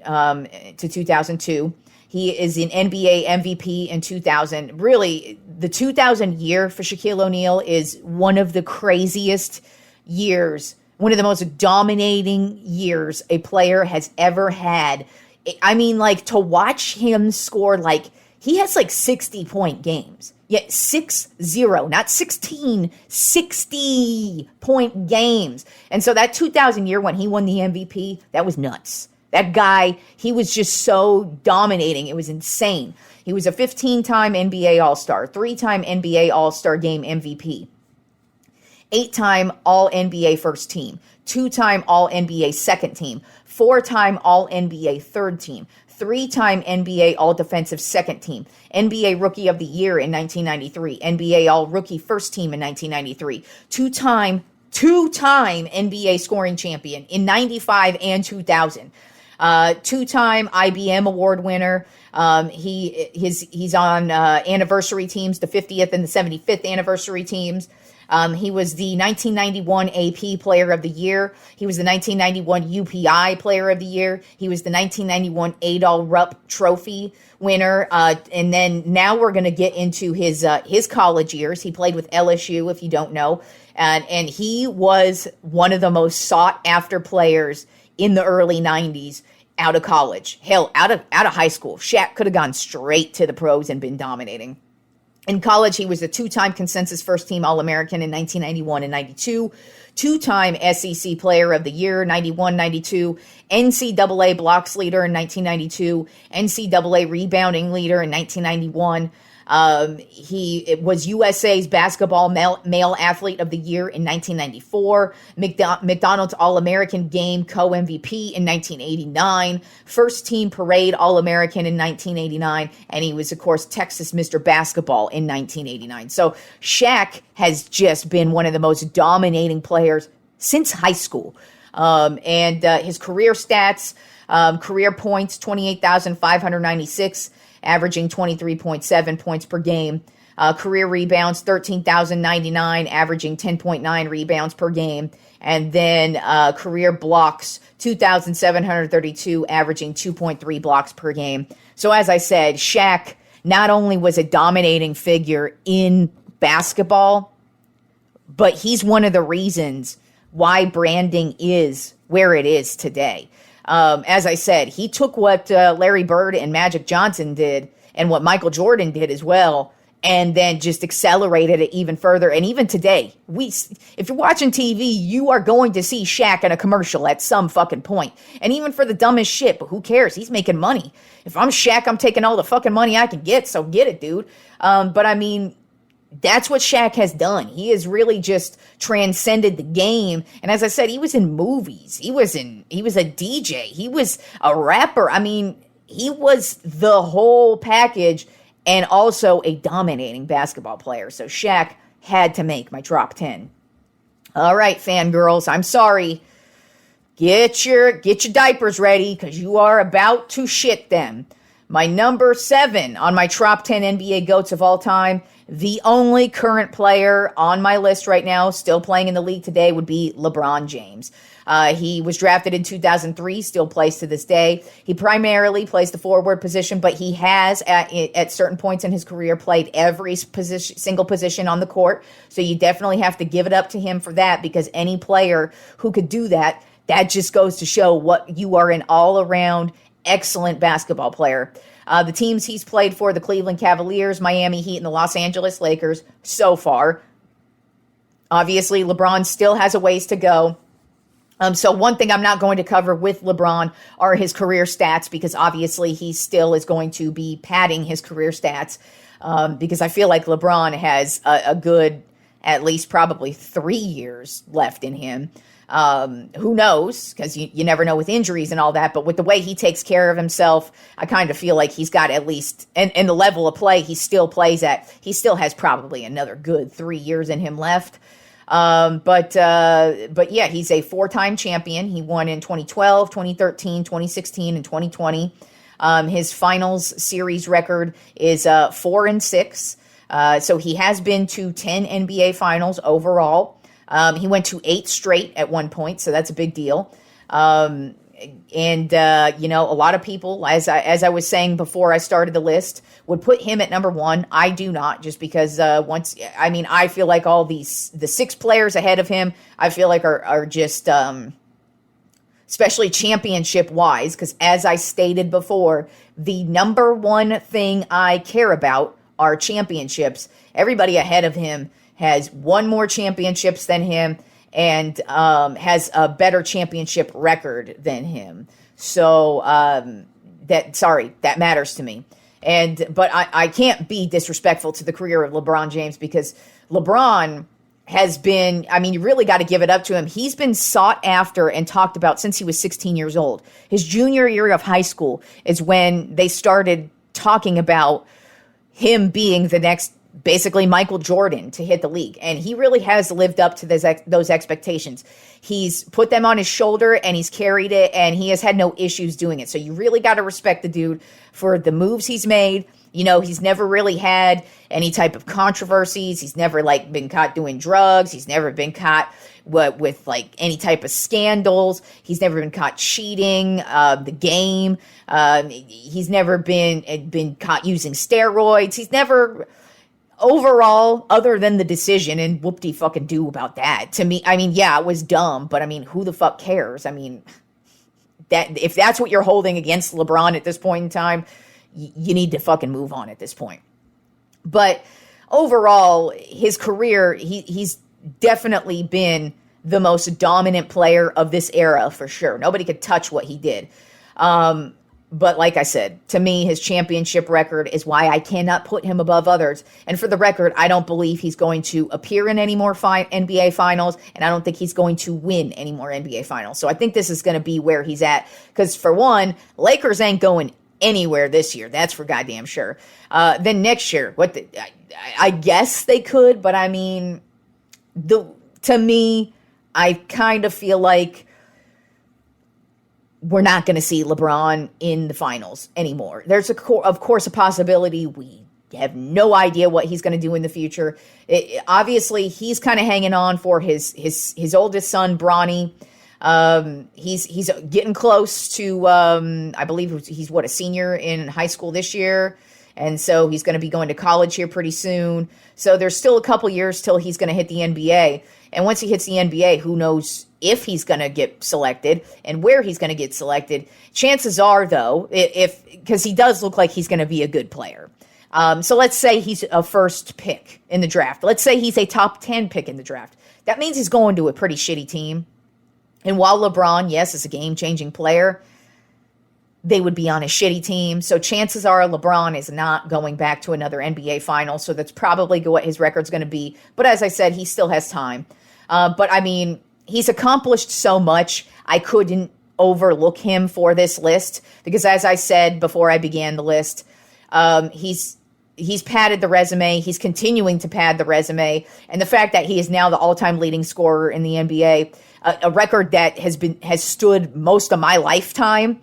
Speaker 2: to 2002. He is an NBA MVP in 2000. Really, the 2000 year for Shaquille O'Neal is one of the craziest years, one of the most dominating years a player has ever had I mean, like, to watch him score, like, he has like 60-point games. Yeah, 6-0, not 16, 60-point games. And so that 2000 year when he won the MVP, that was nuts. That guy, he was just so dominating. It was insane. He was a 15-time NBA All-Star, 3-time NBA All-Star Game MVP, 8-time All-NBA First Team, 2-time All-NBA Second Team, 4-time All-NBA Third Team, 3-time NBA All-Defensive Second Team, NBA Rookie of the Year in 1993, NBA All-Rookie First Team in 1993, two-time NBA Scoring Champion in 95 and 2000, two-time IBM Award winner. He's on anniversary teams, the 50th and the 75th anniversary teams. He was the 1991 AP Player of the Year. He was the 1991 UPI Player of the Year. He was the 1991 Adol Rupp Trophy winner. And then now we're going to get into his college years. He played with LSU, if you don't know. And he was one of the most sought after players in the early 90s out of college. Hell, out of high school. Shaq could have gone straight to the pros and been dominating. In college, he was a 2-time consensus first-team All-American in 1991 and 92, 2-time SEC Player of the Year, 91, 92, NCAA blocks leader in 1992, NCAA rebounding leader in 1991. He was USA's Basketball Male Athlete of the Year in 1994, McDonald's All-American Game Co-MVP in 1989, First Team Parade All-American in 1989, and he was, of course, Texas Mr. Basketball in 1989. So Shaq has just been one of the most dominating players since high school. And his career stats, career points, 28,596, averaging 23.7 points per game. Career rebounds, 13,099, averaging 10.9 rebounds per game. And then career blocks, 2,732, averaging 2.3 blocks per game. So as I said, Shaq not only was a dominating figure in basketball, but he's one of the reasons why branding is where it is today. As I said, he took what Larry Bird and Magic Johnson did and what Michael Jordan did as well, and then just accelerated it even further. And even today, if you're watching TV, you are going to see Shaq in a commercial at some fucking point. And even for the dumbest shit, but who cares? He's making money. If I'm Shaq, I'm taking all the fucking money I can get, so get it, dude. But I mean, that's what Shaq has done. He has really just transcended the game. And as I said, he was in movies. He was a DJ. He was a rapper. I mean, he was the whole package and also a dominating basketball player. So Shaq had to make my top 10. All right, fangirls, I'm sorry. Get your diapers ready because you are about to shit them. My number 7 on my top 10 NBA GOATs of all time, the only current player on my list right now still playing in the league today would be LeBron James. He was drafted in 2003, still plays to this day. He primarily plays the forward position, but he has at certain points in his career played every single position on the court. So you definitely have to give it up to him for that, because any player who could do that, that just goes to show what you are, an all-around excellent basketball player. The teams he's played for, the Cleveland Cavaliers, Miami Heat, and the Los Angeles Lakers so far. Obviously, LeBron still has a ways to go. So one thing I'm not going to cover with LeBron are his career stats, because obviously he still is going to be padding his career stats, because I feel like LeBron has a good, at least probably 3 years left in him. Who knows? Because you never know with injuries and all that. But with the way he takes care of himself, I kind of feel like he's got at least, and the level of play he still plays at, he still has probably another good 3 years in him left. But yeah, he's a 4-time champion. He won in 2012, 2013, 2016, and 2020. His finals series record is 4-6. So he has been to 10 NBA finals overall. He went to 8 straight at one point, so that's a big deal. And you know, a lot of people, as I was saying before I started the list, would put him at number 1. I do not, just because I feel like all the 6 players ahead of him, I feel like are just especially championship-wise, because as I stated before, the number one thing I care about are championships. Everybody ahead of him has won more championships than him and has a better championship record than him. So that matters to me. But I can't be disrespectful to the career of LeBron James, because LeBron has been, I mean, you really got to give it up to him. He's been sought after and talked about since he was 16 years old. His junior year of high school is when they started talking about him being the next, basically, Michael Jordan to hit the league. And he really has lived up to those expectations. He's put them on his shoulder and he's carried it, and he has had no issues doing it. So you really got to respect the dude for the moves he's made. You know, he's never really had any type of controversies. He's never been caught doing drugs. He's never been caught with any type of scandals. He's never been caught cheating the game. He's never been caught using steroids. He's never, overall, other than the decision, and whoop-de-fucking-do about that. To me, I mean, yeah, it was dumb, but I mean, who the fuck cares? I mean, that if that's what you're holding against LeBron at this point in time, you need to fucking move on at this point. But overall, his career, he's definitely been the most dominant player of this era for sure. Nobody could touch what he did. But like I said, to me, his championship record is why I cannot put him above others. And for the record, I don't believe he's going to appear in any more NBA finals, and I don't think he's going to win any more NBA finals. So I think this is going to be where he's at. Because for one, Lakers ain't going anywhere this year. That's for goddamn sure. Then next year, I guess they could, but I mean, to me, I kind of feel like we're not going to see LeBron in the finals anymore. There's of course a possibility. We have no idea what he's going to do in the future. Obviously, he's kind of hanging on for his oldest son, Bronny. He's getting close to, I believe he's a senior in high school this year. And so he's going to be going to college here pretty soon. So there's still a couple years till he's going to hit the NBA. And once he hits the NBA, who knows if he's going to get selected and where he's going to get selected. Chances are, though, because he does look like he's going to be a good player. So let's say he's a first pick in the draft. Let's say he's a top 10 pick in the draft. That means he's going to a pretty shitty team. And while LeBron, yes, is a game-changing player, they would be on a shitty team. So chances are LeBron is not going back to another NBA final. So that's probably what his record's going to be. But as I said, he still has time. But I mean, he's accomplished so much. I couldn't overlook him for this list. Because as I said before I began the list, he's padded the resume. He's continuing to pad the resume. And the fact that he is now the all-time leading scorer in the NBA, a record that has stood most of my lifetime,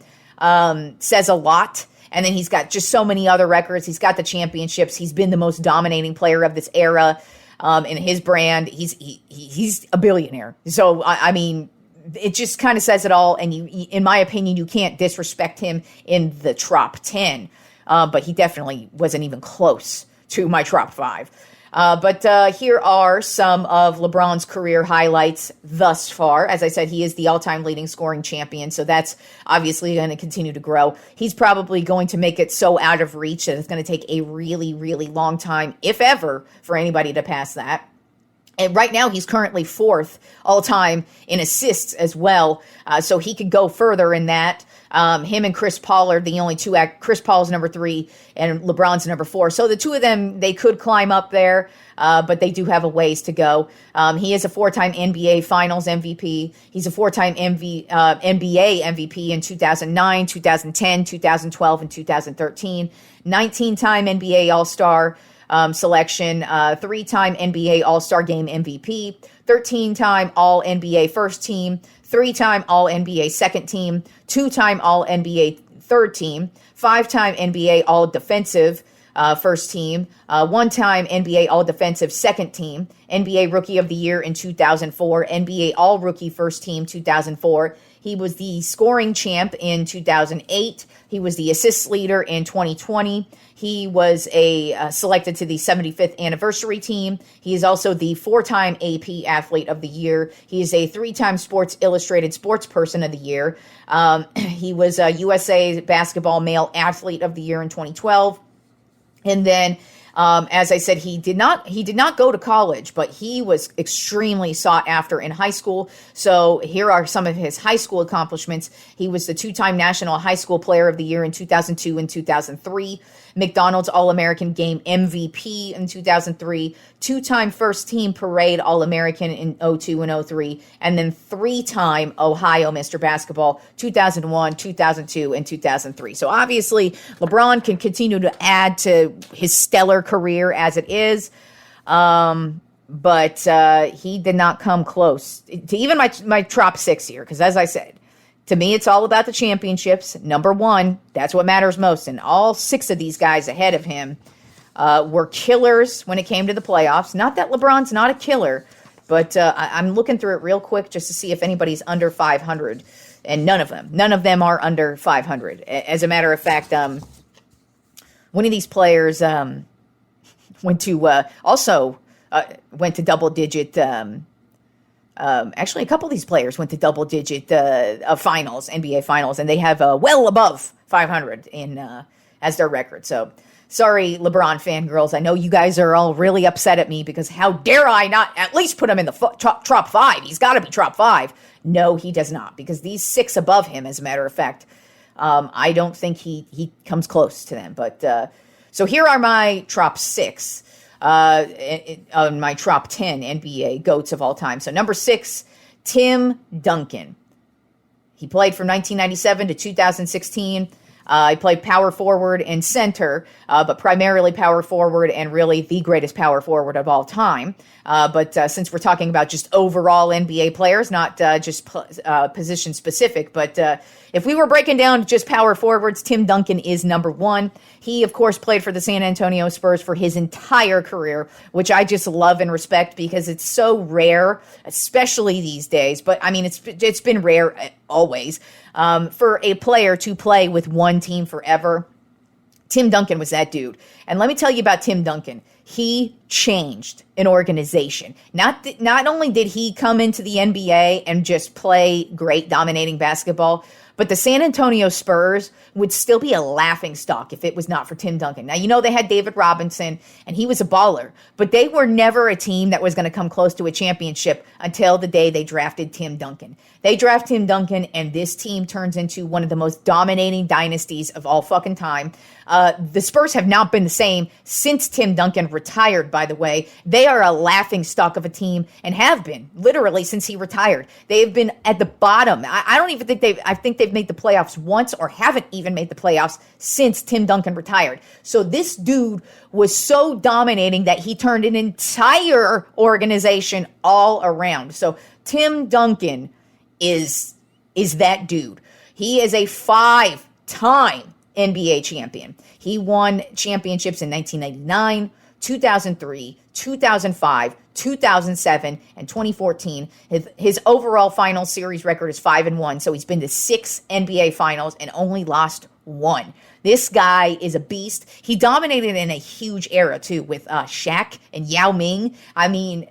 Speaker 2: says a lot. And then he's got just so many other records. He's got the championships. He's been the most dominating player of this era in his brand. He's a billionaire. So, I mean, it just kind of says it all. And in my opinion, you can't disrespect him in the Tropp 10. But he definitely wasn't even close to my Tropp 5. But here are some of LeBron's career highlights thus far. As I said, he is the all-time leading scoring champion, so that's obviously going to continue to grow. He's probably going to make it so out of reach that it's going to take a really, really long time, if ever, for anybody to pass that. And right now, he's currently fourth all-time in assists as well, so he could go further in that. Him and Chris Paul are the only two. Chris Paul's number 3 and LeBron's number 4. So the two of them, they could climb up there, but they do have a ways to go. He is a 4-time NBA Finals MVP. He's a 4-time NBA MVP in 2009, 2010, 2012, and 2013. 19-time NBA All-Star selection, 3-time NBA All-Star Game MVP, 13-time All-NBA First Team, 3-time All-NBA Second Team, 2-time All-NBA Third Team, 5-time NBA All-Defensive First Team, 1-time NBA All-Defensive Second Team, NBA Rookie of the Year in 2004, NBA All-Rookie First Team 2004. He was the scoring champ in 2008. He was the assist leader in 2020. He was selected to the 75th anniversary team. He is also the 4-time AP Athlete of the Year. He is a 3-time Sports Illustrated Sports Person of the Year. He was a USA Basketball Male Athlete of the Year in 2012. And then, as I said, he did not go to college, but he was extremely sought after in high school. So here are some of his high school accomplishments. He was the 2-time National High School Player of the Year in 2002 and 2003. McDonald's All-American Game MVP in 2003, 2-time First Team Parade All-American in 2002 and 2003, and then 3-time Ohio Mr. Basketball 2001, 2002, and 2003. So obviously, LeBron can continue to add to his stellar career as it is, but he did not come close to even my top 6 here, because as I said, to me, it's all about the championships. Number one, that's what matters most. And all 6 of these guys ahead of him were killers when it came to the playoffs. Not that LeBron's not a killer, but I'm looking through it real quick just to see if anybody's under 500. And none of them are under 500. As a matter of fact, one of these players went to double digit. Actually, a couple of these players went to double-digit finals, NBA finals, and they have well above 500 as their record. So, sorry, LeBron fangirls. I know you guys are all really upset at me because how dare I not at least put him in the top 5? He's got to be top 5. No, he does not, because these 6 above him, as a matter of fact, I don't think he comes close to them. But so here are my top 6. On my top 10 NBA GOATs of all time. So number 6, Tim Duncan. He played from 1997 to 2016. He played power forward and center, but primarily power forward and really the greatest power forward of all time. But since we're talking about just overall NBA players, not just position specific, but if we were breaking down just power forwards, Tim Duncan is number 1. He, of course, played for the San Antonio Spurs for his entire career, which I just love and respect because it's so rare, especially these days. But, I mean, it's been rare always for a player to play with one team forever. Tim Duncan was that dude. And let me tell you about Tim Duncan. He changed an organization. Not only did he come into the NBA and just play great, dominating basketball, but the San Antonio Spurs would still be a laughingstock if it was not for Tim Duncan. Now, you know, they had David Robinson, and he was a baller, but they were never a team that was going to come close to a championship until the day they drafted Tim Duncan. They draft Tim Duncan, and this team turns into one of the most dominating dynasties of all fucking time. The Spurs have not been the same since Tim Duncan retired, by the way. They are a laughingstock of a team and have been, literally, since he retired. They have been at the bottom. I don't even think I think they've made the playoffs once or haven't even made the playoffs since Tim Duncan retired. So this dude was so dominating that he turned an entire organization all around. So Tim Duncan is that dude. He is a 5-time NBA champion. He won championships in 1999, 2003, 2005, 2007, and 2014. His overall final series record is 5-1, so he's been to 6 NBA finals and only lost 1. This guy is a beast. He dominated in a huge era, too, with Shaq and Yao Ming. I mean,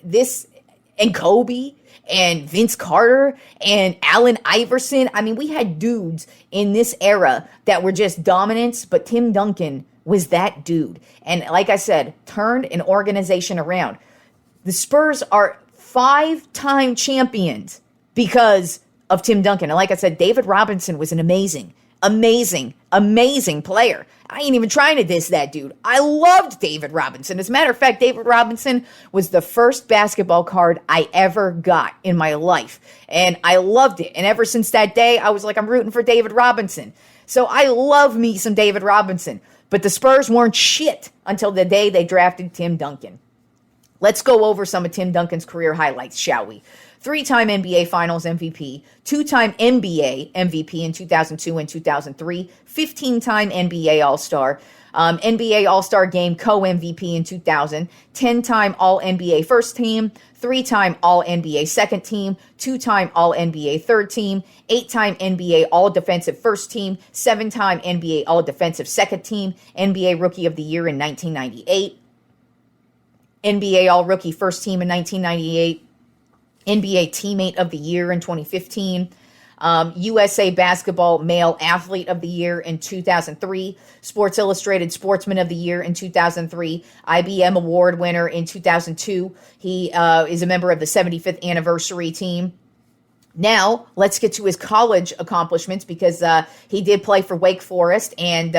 Speaker 2: and Kobe and Vince Carter and Allen Iverson. I mean, we had dudes in this era that were just dominants, but Tim Duncan was that dude. And like I said, turned an organization around. The Spurs are 5-time champions because of Tim Duncan. And like I said, David Robinson was an amazing player. I ain't even trying to diss that dude. I loved David Robinson. As a matter of fact, David Robinson was the first basketball card I ever got in my life. And I loved it. And ever since that day, I was like, I'm rooting for David Robinson. So I love me some David Robinson. But the Spurs weren't shit until the day they drafted Tim Duncan. Let's go over some of Tim Duncan's career highlights, shall we? 3-time NBA Finals MVP, 2-time NBA MVP in 2002 and 2003, 15-time NBA All-Star, NBA All-Star Game co-MVP in 2000, 10-time All-NBA first team, 3-time All-NBA second team, 2-time All-NBA third team, 8-time NBA All-Defensive first team, 7-time NBA All-Defensive second team, NBA Rookie of the Year in 1998, NBA All-Rookie first team in 1998, NBA Teammate of the Year in 2015, USA Basketball Male Athlete of the Year in 2003, Sports Illustrated Sportsman of the Year in 2003, IBM Award winner in 2002. He is a member of the 75th anniversary team. Now, let's get to his college accomplishments, because he did play for Wake Forest and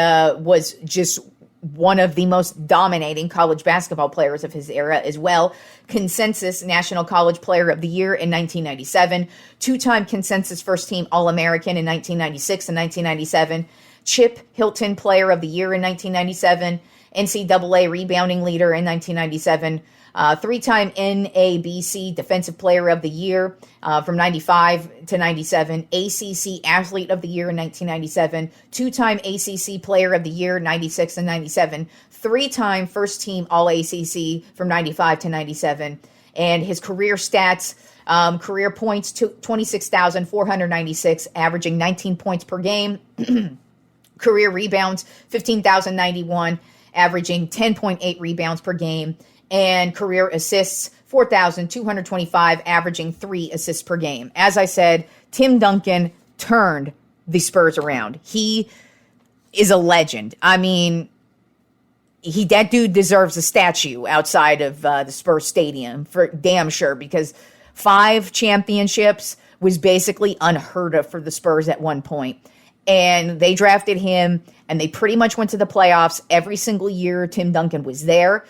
Speaker 2: was just one of the most dominating college basketball players of his era as well. Consensus National College Player of the Year in 1997, two-time Consensus First Team All-American in 1996 and 1997, Chip Hilton Player of the Year in 1997, NCAA Rebounding Leader in 1997, three-time NABC Defensive Player of the Year from 95 to 97, ACC Athlete of the Year in 1997, two-time ACC Player of the Year 96 and 97, three-time First Team All-ACC from 95 to 97, and his career stats, career points, 26,496, averaging 19 points per game, career rebounds, 15,091, averaging 10.8 rebounds per game, and career assists, 4,225, averaging 3 assists per game. As I said, Tim Duncan turned the Spurs around. He is a legend. I mean, that dude deserves a statue outside of the Spurs Stadium for damn sure, because 5 championships was basically unheard of for the Spurs at one point. And they drafted him, and they pretty much went to the playoffs every single year Tim Duncan was there.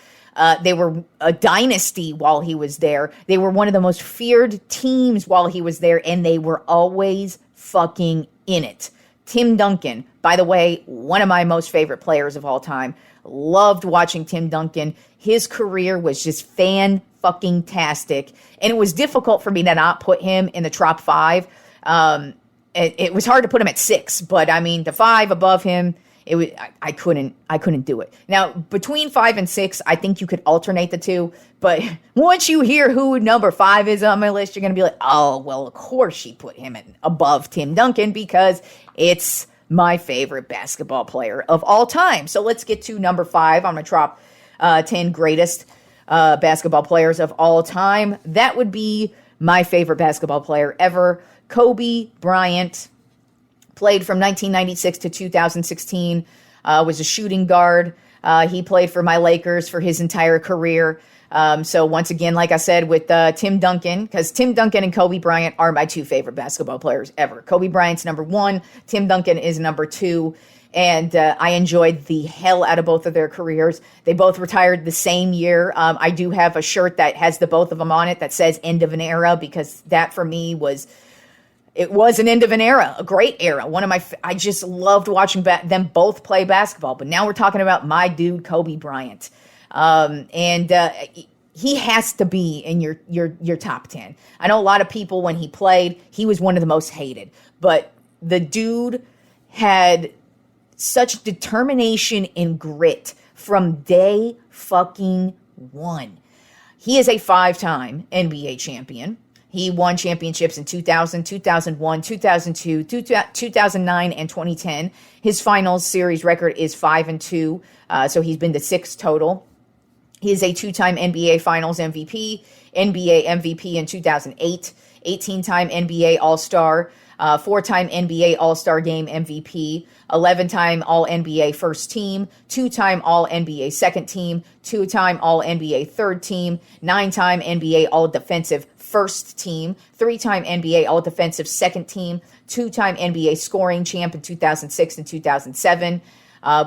Speaker 2: They were a dynasty while he was there. They were one of the most feared teams while he was there, and they were always fucking in it. Tim Duncan, by the way, one of my most favorite players of all time. Loved watching Tim Duncan. His career was just fan-fucking-tastic, and it was difficult for me to not put him in the top 5. It was hard to put him at 6, but I mean, the 5 above him, it was, I couldn't do it. Now, between 5 and 6, I think you could alternate the two, but once you hear who number 5 is on my list, you're going to be like, oh, well, of course she put him above Tim Duncan, because it's my favorite basketball player of all time. So let's get to number 5 on my top 10 greatest basketball players of all time. That would be my favorite basketball player ever, Kobe Bryant. Played from 1996 to 2016, was a shooting guard. He played for my Lakers for his entire career. So once again, like I said, with Tim Duncan, because Tim Duncan and Kobe Bryant are my 2 favorite basketball players ever. Kobe Bryant's number 1, Tim Duncan is number 2, and I enjoyed the hell out of both of their careers. They both retired the same year. I do have a shirt that has the both of them on it that says "End of an Era," because that for me was... It was an end of an era, a great era. I just loved watching them both play basketball. But now we're talking about my dude, Kobe Bryant. He has to be in your top 10. I know a lot of people, when he played, he was one of the most hated. But the dude had such determination and grit from day fucking one. He is a 5-time NBA champion. He won championships in 2000, 2001, 2002, 2009, and 2010. His finals series record is 5-2, so he's been to 6 total. He is a 2-time NBA Finals MVP, NBA MVP in 2008, 18-time NBA All-Star, 4-time NBA All-Star Game MVP, 11-time All-NBA First Team, 2-time All-NBA Second Team, 2-time All-NBA Third Team, 9-time NBA All-Defensive First Team, 3-time NBA All-Defensive Second Team, 2-time NBA Scoring Champ in 2006 and 2007,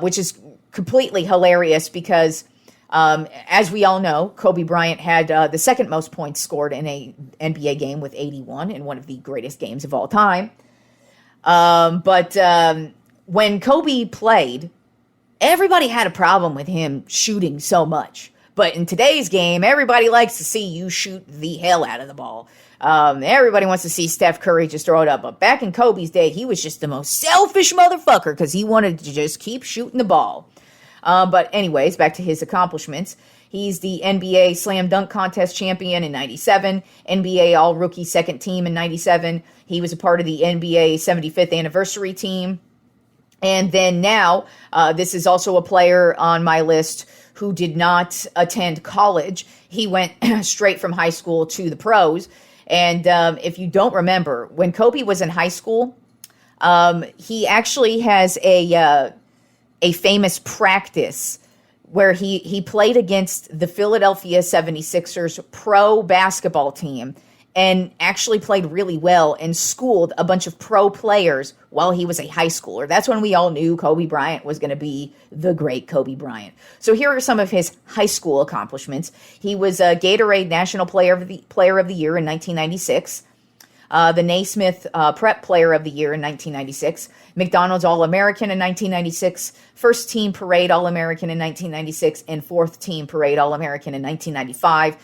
Speaker 2: which is completely hilarious because, as we all know, Kobe Bryant had the second most points scored in a NBA game with 81 in one of the greatest games of all time. But when Kobe played, everybody had a problem with him shooting so much. But in today's game, everybody likes to see you shoot the hell out of the ball. Everybody wants to see Steph Curry just throw it up. But back in Kobe's day, he was just the most selfish motherfucker because he wanted to just keep shooting the ball. But anyways, back to his accomplishments. He's the NBA Slam Dunk Contest champion in 97, NBA All-Rookie Second Team in 97. He was a part of the NBA 75th Anniversary Team. And then now, this is also a player on my list who did not attend college. He went straight from high school to the pros. And if you don't remember, when Kobe was in high school, he actually has a famous practice where he played against the Philadelphia 76ers pro basketball team and actually played really well and schooled a bunch of pro players while he was a high schooler. That's when we all knew Kobe Bryant was going to be the great Kobe Bryant. So here are some of his high school accomplishments. He was a Gatorade National Player of the Year in 1996. The Naismith Prep Player of the Year in 1996, McDonald's All-American in 1996, First Team Parade All-American in 1996, and Fourth Team Parade All-American in 1995.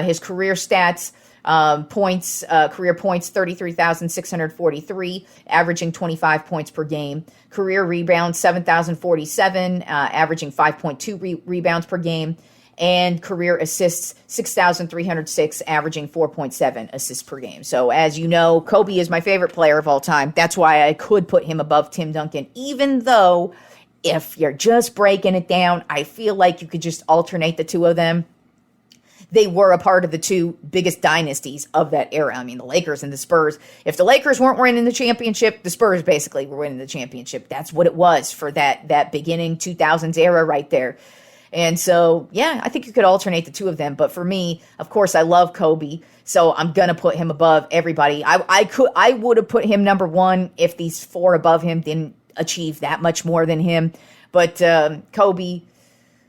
Speaker 2: His career stats, career points 33,643, averaging 25 points per game. Career rebounds 7,047, averaging 5.2 rebounds per game. And career assists 6,306, averaging 4.7 assists per game. So as you know, Kobe is my favorite player of all time. That's why I could put him above Tim Duncan, even though if you're just breaking it down, I feel like you could just alternate the two of them. They were a part of the two biggest dynasties of that era. I mean, the Lakers and the Spurs. If the Lakers weren't winning the championship, the Spurs basically were winning the championship. That's what it was for that beginning 2000s era right there. And so, yeah, I think you could alternate the two of them. But for me, of course, I love Kobe, so I'm going to put him above everybody. I would have put him number one if these four above him didn't achieve that much more than him. But Kobe,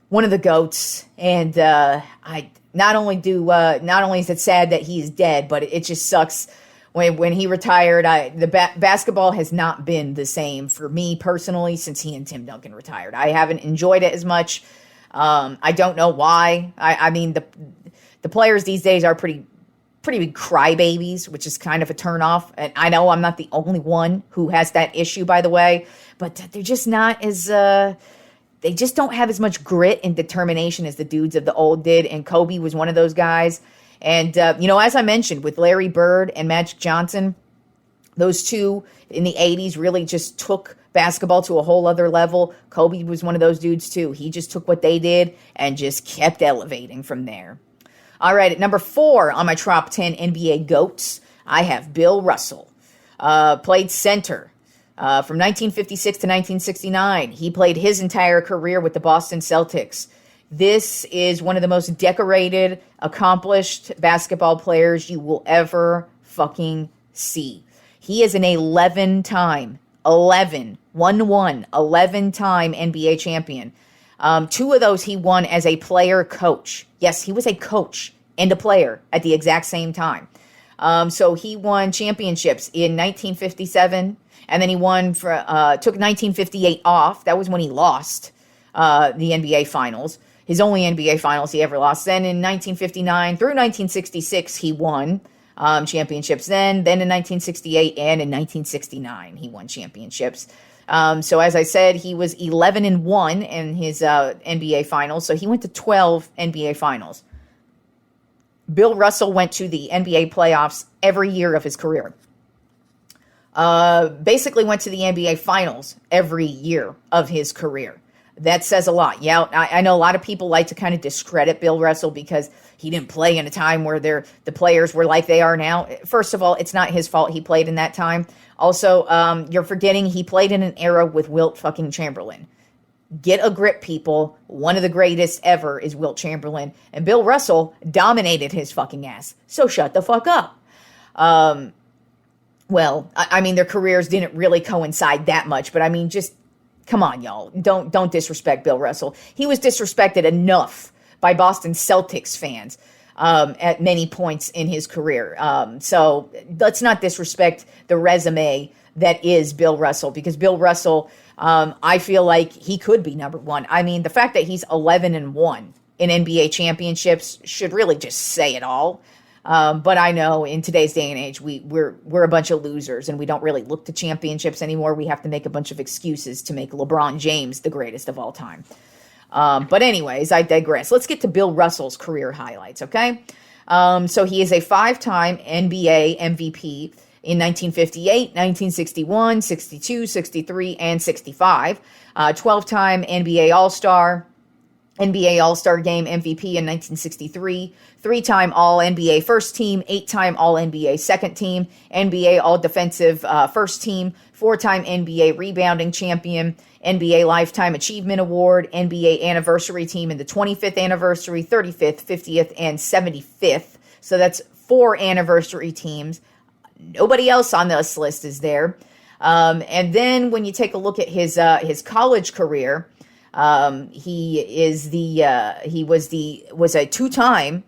Speaker 2: one of the GOATs, and not only is it sad that he's dead, but it just sucks when he retired. Basketball has not been the same for me personally since he and Tim Duncan retired. I haven't enjoyed it as much. I don't know why. I mean, the players these days are pretty big crybabies, which is kind of a turnoff. And I know I'm not the only one who has that issue, by the way, but they're just not as, they just don't have as much grit and determination as the dudes of the old did. And Kobe was one of those guys. And, as I mentioned, with Larry Bird and Magic Johnson, those two in the 80s really just took basketball to a whole other level. Kobe was one of those dudes too. He just took what they did and just kept elevating from there. All right, at number 4 on my top 10 NBA GOATs, I have Bill Russell. Played center from 1956 to 1969. He played his entire career with the Boston Celtics. This is one of the most decorated, accomplished basketball players you will ever fucking see. He is an 11-time NBA champion. 2 of those he won as a player coach. Yes, he was a coach and a player at the exact same time. So he won championships in 1957, and then he took 1958 off. That was when he lost the NBA Finals. His only NBA Finals he ever lost. Then in 1959 through 1966, he won championships. Then in 1968 and in 1969, he won championships. So as I said, he was 11-1 in his NBA Finals. So he went to 12 NBA Finals. Bill Russell went to the NBA playoffs every year of his career. Basically went to the NBA Finals every year of his career. That says a lot. Yeah, I know a lot of people like to kind of discredit Bill Russell because he didn't play in a time where the players were like they are now. First of all, it's not his fault he played in that time. Also, you're forgetting he played in an era with Wilt fucking Chamberlain. Get a grip, people. One of the greatest ever is Wilt Chamberlain. And Bill Russell dominated his fucking ass. So shut the fuck up. Well, I mean, their careers didn't really coincide that much, but I mean, just come on, y'all. Don't disrespect Bill Russell. He was disrespected enough by Boston Celtics fans at many points in his career. So let's not disrespect the resume that is Bill Russell, because Bill Russell, I feel like he could be number one. I mean, the fact that he's 11-1 in NBA championships should really just say it all. But I know in today's day and age, we're a bunch of losers and we don't really look to championships anymore. We have to make a bunch of excuses to make LeBron James the greatest of all time. But anyways, I digress. Let's get to Bill Russell's career highlights, okay? So he is a 5-time NBA MVP in 1958, 1961, 62, 63, and 65. 12-time NBA All-Star, NBA All-Star Game MVP in 1963, 3-time All-NBA First Team, 8-time All-NBA Second Team, NBA All-Defensive First Team, 4-time NBA Rebounding Champion, NBA Lifetime Achievement Award, NBA Anniversary Team in the 25th Anniversary, 35th, 50th, and 75th. So that's 4 anniversary teams. Nobody else on this list is there. And then when you take a look at his college career, he was a two-time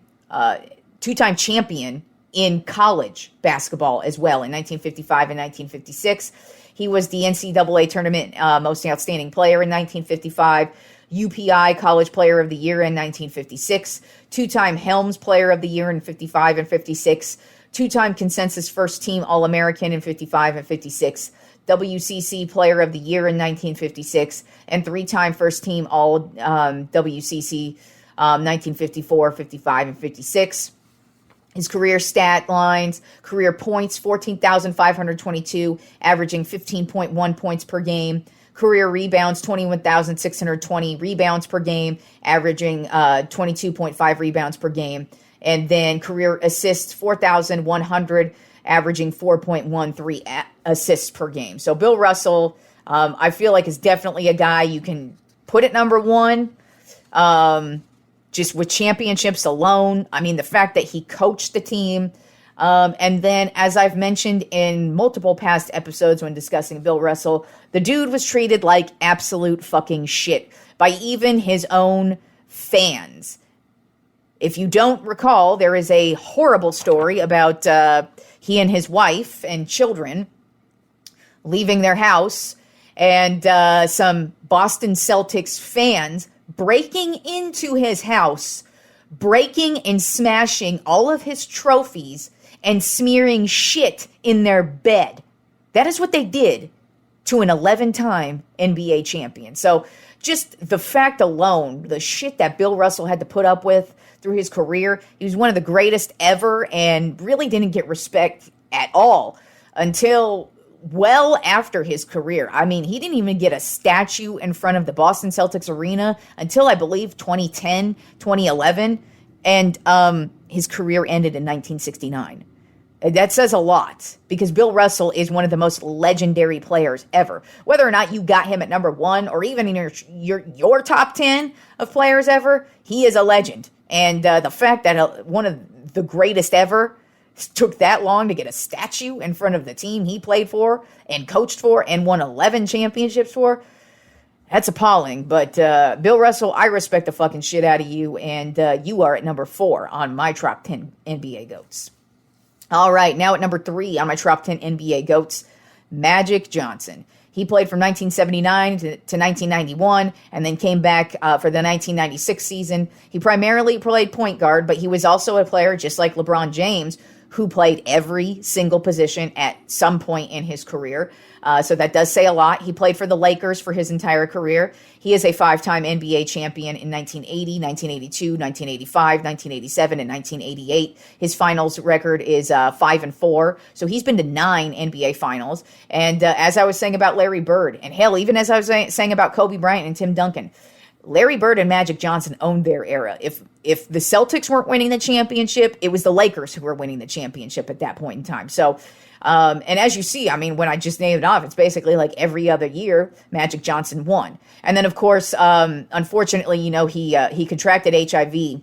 Speaker 2: champion in college basketball as well in 1955 and 1956. He was the NCAA tournament most outstanding player in 1955, UPI College Player of the Year in 1956, 2-time Helms Player of the Year in 55 and 56, 2-time Consensus First Team All-American in 55 and 56, WCC Player of the Year in 1956, and 3-time First Team All WCC 1954, 55, and 56. His career stat lines: career points, 14,522, averaging 15.1 points per game. Career rebounds, 21,620 rebounds per game, averaging 22.5 rebounds per game. And then career assists, 4,100, averaging 4.13 assists per game. So Bill Russell, I feel like, is definitely a guy you can put at number one. Just with championships alone. I mean, the fact that he coached the team. And then, as I've mentioned in multiple past episodes when discussing Bill Russell, the dude was treated like absolute fucking shit by even his own fans. If you don't recall, there is a horrible story about he and his wife and children leaving their house and some Boston Celtics fans breaking into his house, breaking and smashing all of his trophies and smearing shit in their bed. That is what they did to an 11-time NBA champion. So just the fact alone, the shit that Bill Russell had to put up with through his career, he was one of the greatest ever and really didn't get respect at all until well after his career. I mean, he didn't even get a statue in front of the Boston Celtics arena until, I believe, 2010, 2011, and his career ended in 1969. That says a lot, because Bill Russell is one of the most legendary players ever. Whether or not you got him at number one or even in your top 10 of players ever, he is a legend. And the fact that one of the greatest ever took that long to get a statue in front of the team he played for and coached for and won 11 championships for, that's appalling. But Bill Russell, I respect the fucking shit out of you, and you are at number 4 on my top 10 NBA GOATs. All right, now at number 3 on my top 10 NBA GOATs, Magic Johnson. He played from 1979 to 1991 and then came back for the 1996 season. He primarily played point guard, but he was also a player just like LeBron James who played every single position at some point in his career. So that does say a lot. He played for the Lakers for his entire career. He is a 5-time NBA champion in 1980, 1982, 1985, 1987, and 1988. His finals record is 5-4. So he's been to 9 NBA finals. And as I was saying about Larry Bird, and hell, even as I was saying about Kobe Bryant and Tim Duncan, Larry Bird and Magic Johnson owned their era. If the Celtics weren't winning the championship, it was the Lakers who were winning the championship at that point in time. So, and as you see, I mean, when I just named it off, it's basically like every other year Magic Johnson won. And then, of course, unfortunately, he contracted HIV in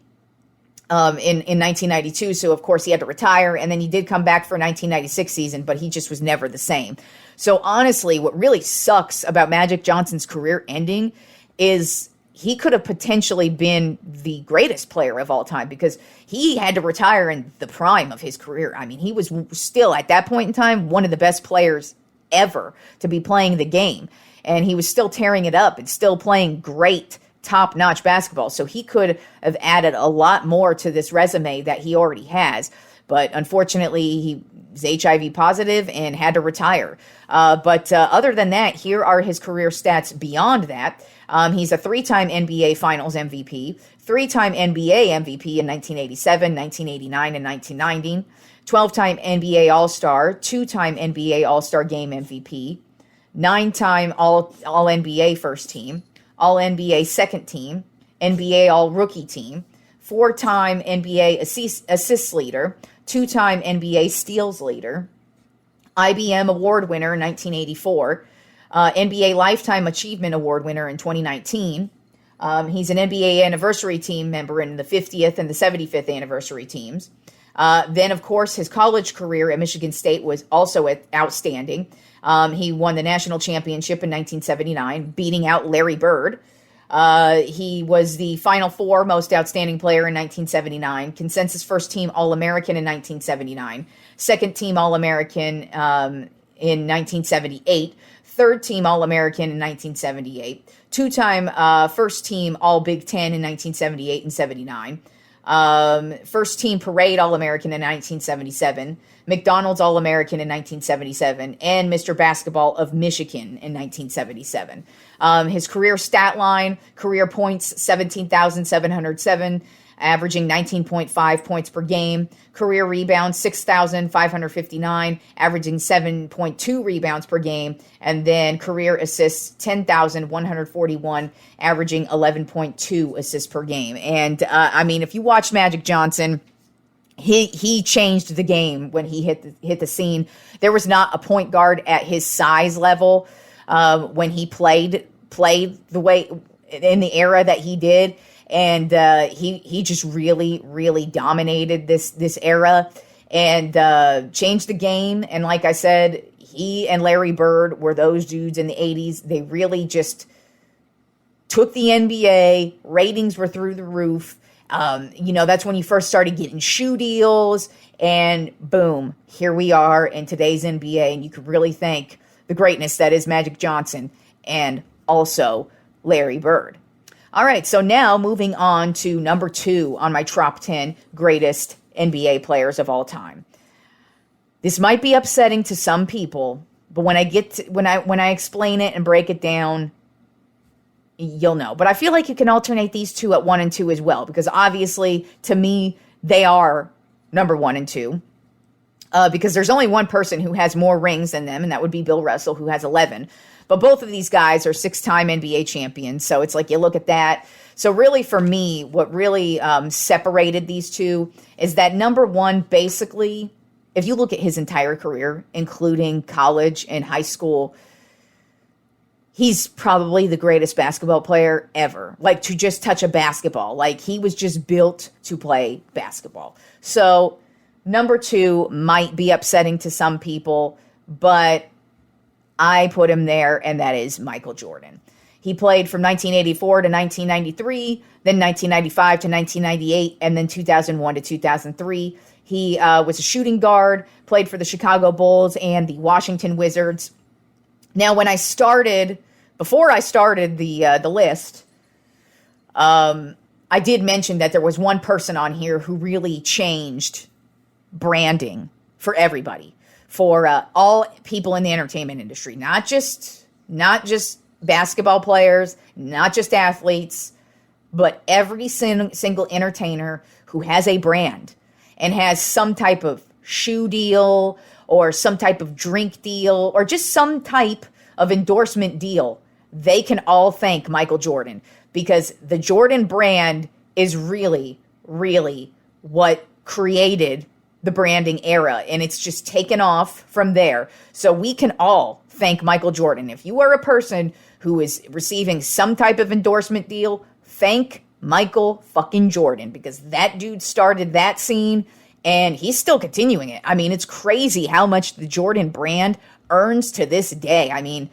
Speaker 2: 1992. So, of course, he had to retire. And then he did come back for 1996 season, but he just was never the same. So, honestly, what really sucks about Magic Johnson's career ending is he could have potentially been the greatest player of all time because he had to retire in the prime of his career. I mean, he was still, at that point in time, one of the best players ever to be playing the game. And he was still tearing it up and still playing great, top-notch basketball. So he could have added a lot more to this resume that he already has. But unfortunately, he was HIV positive and had to retire. But other than that, here are his career stats beyond that. He's a 3-time NBA Finals MVP, 3-time NBA MVP in 1987, 1989, and 1990, 12-time NBA All-Star, 2-time NBA All-Star Game MVP, 9-time All-NBA First Team, All-NBA Second Team, NBA All-Rookie Team, 4-time NBA Assists Leader, 2-time NBA Steals Leader, IBM Award winner in 1984, NBA Lifetime Achievement Award winner in 2019. He's an NBA Anniversary Team member in the 50th and the 75th Anniversary teams. Then, of course, his college career at Michigan State was also outstanding. He won the national championship in 1979, beating out Larry Bird. He was the Final Four most outstanding player in 1979, consensus first team All-American in 1979, second team All-American in 1978, third team All-American in 1978, two-time first team All-Big Ten in 1978 and 79, first team Parade All-American in 1977, McDonald's All-American in 1977, and Mr. Basketball of Michigan in 1977. His career stat line, career points, 17,707, averaging 19.5 points per game. Career rebounds, 6,559, averaging 7.2 rebounds per game. And then career assists, 10,141, averaging 11.2 assists per game. And, I mean, if you watch Magic Johnson, he changed the game when he hit the scene. There was not a point guard at his size level when he played the way in the era that he did. And he just really, really dominated this era and changed the game. And like I said, he and Larry Bird were those dudes in the 80s. They really just took the NBA. Ratings were through the roof. That's when you first started getting shoe deals. And boom, here we are in today's NBA. And you could really thank the greatness that is Magic Johnson and also Larry Bird. All right, so now moving on to number 2 on my top 10 greatest NBA players of all time. This might be upsetting to some people, but when I explain it and break it down, you'll know. But I feel like you can alternate these two at 1 and 2 as well, because obviously, to me, they are number 1 and 2. Because there's only one person who has more rings than them, and that would be Bill Russell, who has 11. But both of these guys are 6-time NBA champions, so it's like you look at that. So really, for me, what really separated these two is that number 1, basically, if you look at his entire career, including college and high school, he's probably the greatest basketball player ever. Like, to just touch a basketball. Like, he was just built to play basketball. So number 2 might be upsetting to some people, but I put him there, and that is Michael Jordan. He played from 1984 to 1993, then 1995 to 1998, and then 2001 to 2003. He was a shooting guard, played for the Chicago Bulls and the Washington Wizards. Now, before I started the list, I did mention that there was one person on here who really changed branding for everybody. For all people in the entertainment industry, not just basketball players, not just athletes, but every single entertainer who has a brand and has some type of shoe deal or some type of drink deal or just some type of endorsement deal, they can all thank Michael Jordan, because the Jordan brand is really, really what created the branding era, and it's just taken off from there. So we can all thank Michael Jordan. If you are a person who is receiving some type of endorsement deal, thank Michael fucking Jordan, because that dude started that scene and he's still continuing it. I mean, it's crazy how much the Jordan brand earns to this day. I mean,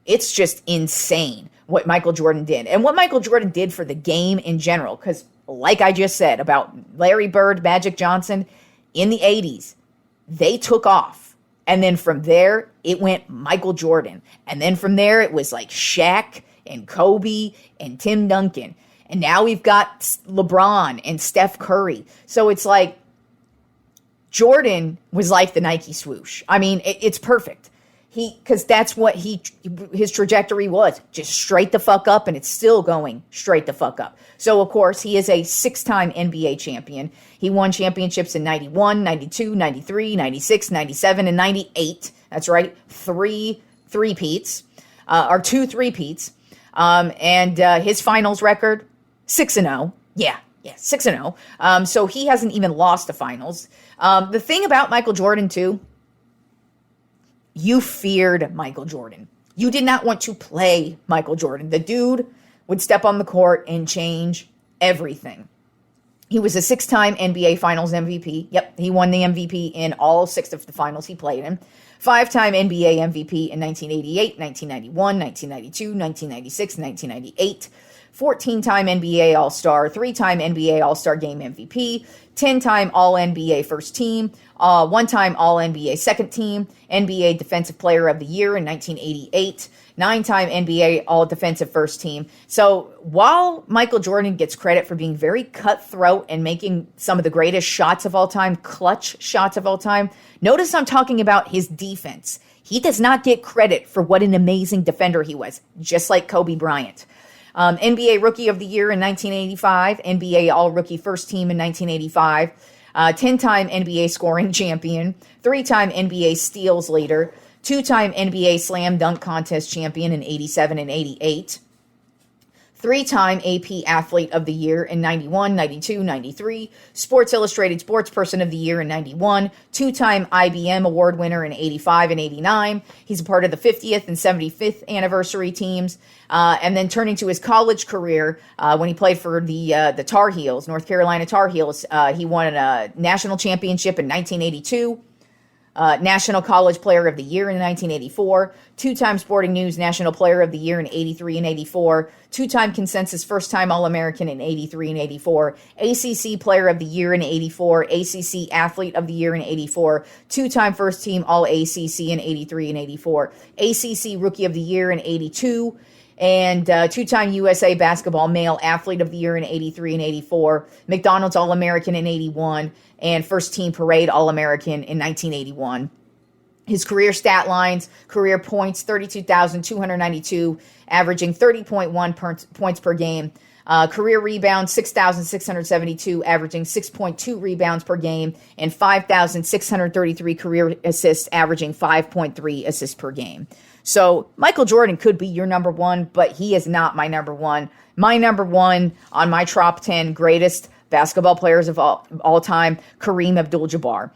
Speaker 2: it's just insane what Michael Jordan did and what Michael Jordan did for the game in general. Because like I just said about Larry Bird, Magic Johnson, in the 80s, they took off. And then from there, it went Michael Jordan. And then from there, it was like Shaq and Kobe and Tim Duncan. And now we've got LeBron and Steph Curry. So it's like, Jordan was like the Nike swoosh. I mean, it's perfect. Because that's what his trajectory was, just straight the fuck up, and it's still going straight the fuck up. So, of course, he is a 6-time NBA champion. He won championships in 91, 92, 93, 96, 97, and 98. That's right, 2 three-peats. And his finals record, 6-0. Yeah, 6-0. So he hasn't even lost the finals. The thing about Michael Jordan, too, you feared Michael Jordan. You did not want to play Michael Jordan. The dude would step on the court and change everything. He was a 6-time NBA Finals MVP. Yep, he won the MVP in all 6 of the finals he played in. 5-time NBA MVP in 1988, 1991, 1992, 1996, 1998. 14-time NBA All-Star, 3-time NBA All-Star Game MVP, 10-time All-NBA First Team, 1-time All-NBA Second Team, NBA Defensive Player of the Year in 1988, 9-time NBA All-Defensive First Team. So while Michael Jordan gets credit for being very cutthroat and making some of the greatest shots of all time, clutch shots of all time, notice I'm talking about his defense. He does not get credit for what an amazing defender he was, just like Kobe Bryant. NBA Rookie of the Year in 1985, NBA All-Rookie First Team in 1985, 10-time NBA Scoring Champion, 3-time NBA Steals Leader, 2-time NBA Slam Dunk Contest Champion in 87 and 88, 3-time AP Athlete of the Year in 91, 92, 93, Sports Illustrated Sports Person of the Year in 91, 2-time IBM Award winner in 85 and 89. He's a part of the 50th and 75th anniversary teams. And then turning to his college career, when he played for the Tar Heels, North Carolina Tar Heels, he won a national championship in 1982. National College Player of the Year in 1984, 2-time Sporting News National Player of the Year in 83 and 84, 2-time Consensus First-Time All-American in 83 and 84, ACC Player of the Year in 84, ACC Athlete of the Year in 84, 2-time First Team All-ACC in 83 and 84, ACC Rookie of the Year in 82, and 2-time USA Basketball Male Athlete of the Year in 83 and 84, McDonald's All-American in 81, and First Team Parade All-American in 1981. His career stat lines, career points, 32,292, averaging 30.1 points per game. Career rebounds, 6,672, averaging 6.2 rebounds per game, and 5,633 career assists, averaging 5.3 assists per game. So Michael Jordan could be your number one, but he is not my number one. My number one on my Tropp 10 greatest basketball players of all time, Kareem Abdul-Jabbar.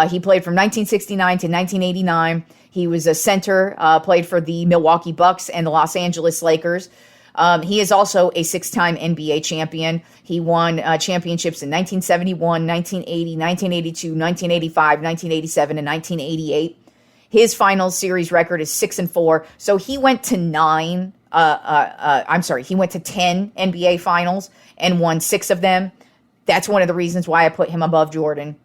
Speaker 2: He played from 1969 to 1989. He was a center, played for the Milwaukee Bucks and the Los Angeles Lakers. He is also a 6-time NBA champion. He won championships in 1971, 1980, 1982, 1985, 1987, and 1988. His finals series record is 6-4. So he went to he went to 10 NBA finals and won 6 of them. That's one of the reasons why I put him above Jordan.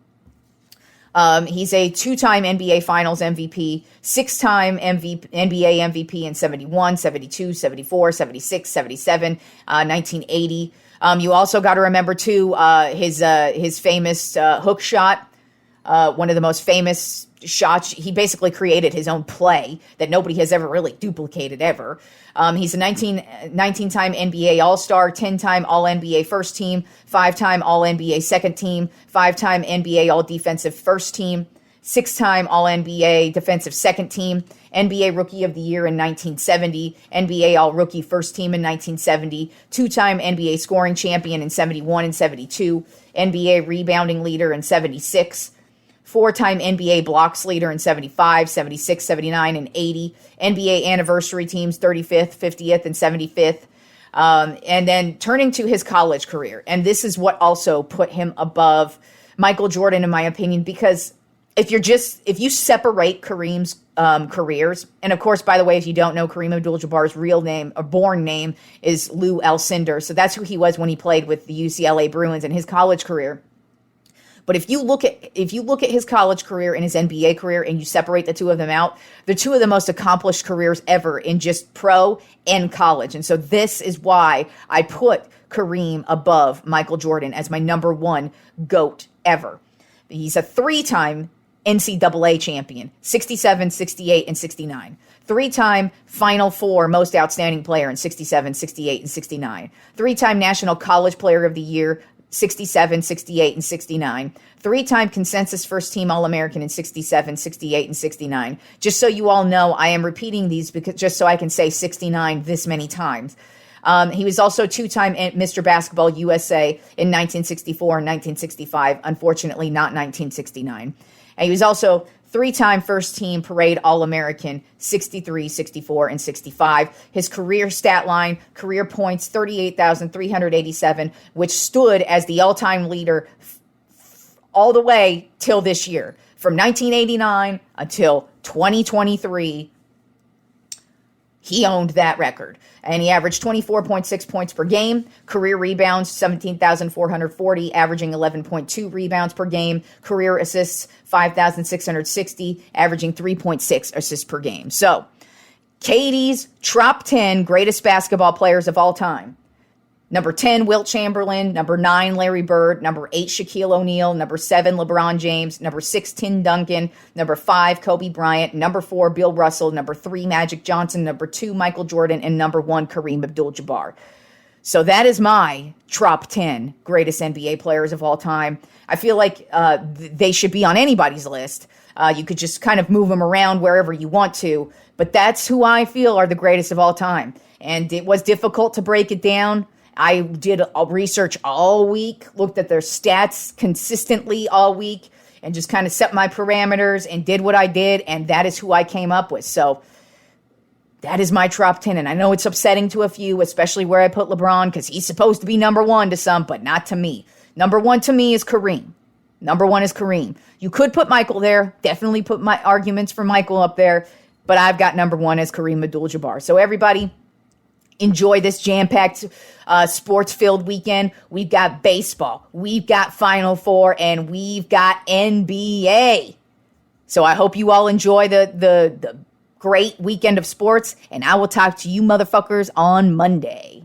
Speaker 2: He's a 2-time NBA Finals MVP, 6-time NBA MVP in 71, 72, 74, 76, 77, 1980. You also got to remember, too, his famous hook shot, one of the most famous shots. He basically created his own play that nobody has ever really duplicated ever. He's a 19-time NBA All-Star, 10-time All-NBA First Team, 5-time All-NBA Second Team, 5-time NBA All-Defensive First Team, 6-time All-NBA Defensive Second Team, NBA Rookie of the Year in 1970, NBA All-Rookie First Team in 1970, 2-time NBA Scoring Champion in 71 and 72, NBA Rebounding Leader in 76, 4-time NBA blocks leader in 75, 76, 79, and 80. NBA anniversary teams, 35th, 50th, and 75th. And then turning to his college career. And this is what also put him above Michael Jordan, in my opinion, because if you separate Kareem's careers, and of course, by the way, if you don't know, Kareem Abdul-Jabbar's real name, or born name, is Lou Alcindor. So that's who he was when he played with the UCLA Bruins in his college career. But if you look at his college career and his NBA career and you separate the two of them out, they're two of the most accomplished careers ever in just pro and college. And so this is why I put Kareem above Michael Jordan as my number one GOAT ever. He's a 3-time NCAA champion, 67, 68, and 69. 3-time Final Four most outstanding player in 67, 68, and 69. 3-time National College Player of the Year, 67, 68, and 69. 3-time consensus first team All-American in 67, 68, and 69. Just so you all know, I am repeating these because just so I can say 69 this many times. He was also 2-time Mr. Basketball USA in 1964 and 1965. Unfortunately, not 1969. And he was also 3-time first team parade All-American, 63, 64, and 65. His career stat line, career points, 38,387, which stood as the all-time leader all the way till this year. From 1989 until 2023, he owned that record. And he averaged 24.6 points per game. Career rebounds, 17,440, averaging 11.2 rebounds per game. Career assists, 5,660, averaging 3.6 assists per game. So, Katie's top 10 greatest basketball players of all time. Number 10, Wilt Chamberlain. Number 9, Larry Bird. Number 8, Shaquille O'Neal. Number 7, LeBron James. Number 6, Tim Duncan. Number 5, Kobe Bryant. Number 4, Bill Russell. Number 3, Magic Johnson. Number 2, Michael Jordan. And number 1, Kareem Abdul-Jabbar. So that is my top 10 greatest NBA players of all time. I feel like they should be on anybody's list. You could just kind of move them around wherever you want to. But that's who I feel are the greatest of all time. And it was difficult to break it down. I did research all week, looked at their stats consistently all week, and just kind of set my parameters and did what I did, and that is who I came up with. So that is my top 10, and I know it's upsetting to a few, especially where I put LeBron, because he's supposed to be number 1 to some, but not to me. Number 1 to me is Kareem. Number 1 is Kareem. You could put Michael there, definitely put my arguments for Michael up there, but I've got number 1 as Kareem Abdul-Jabbar. So everybody, enjoy this jam-packed, sports-filled weekend. We've got baseball, we've got Final Four, and we've got NBA. So I hope you all enjoy the great weekend of sports, and I will talk to you motherfuckers on Monday.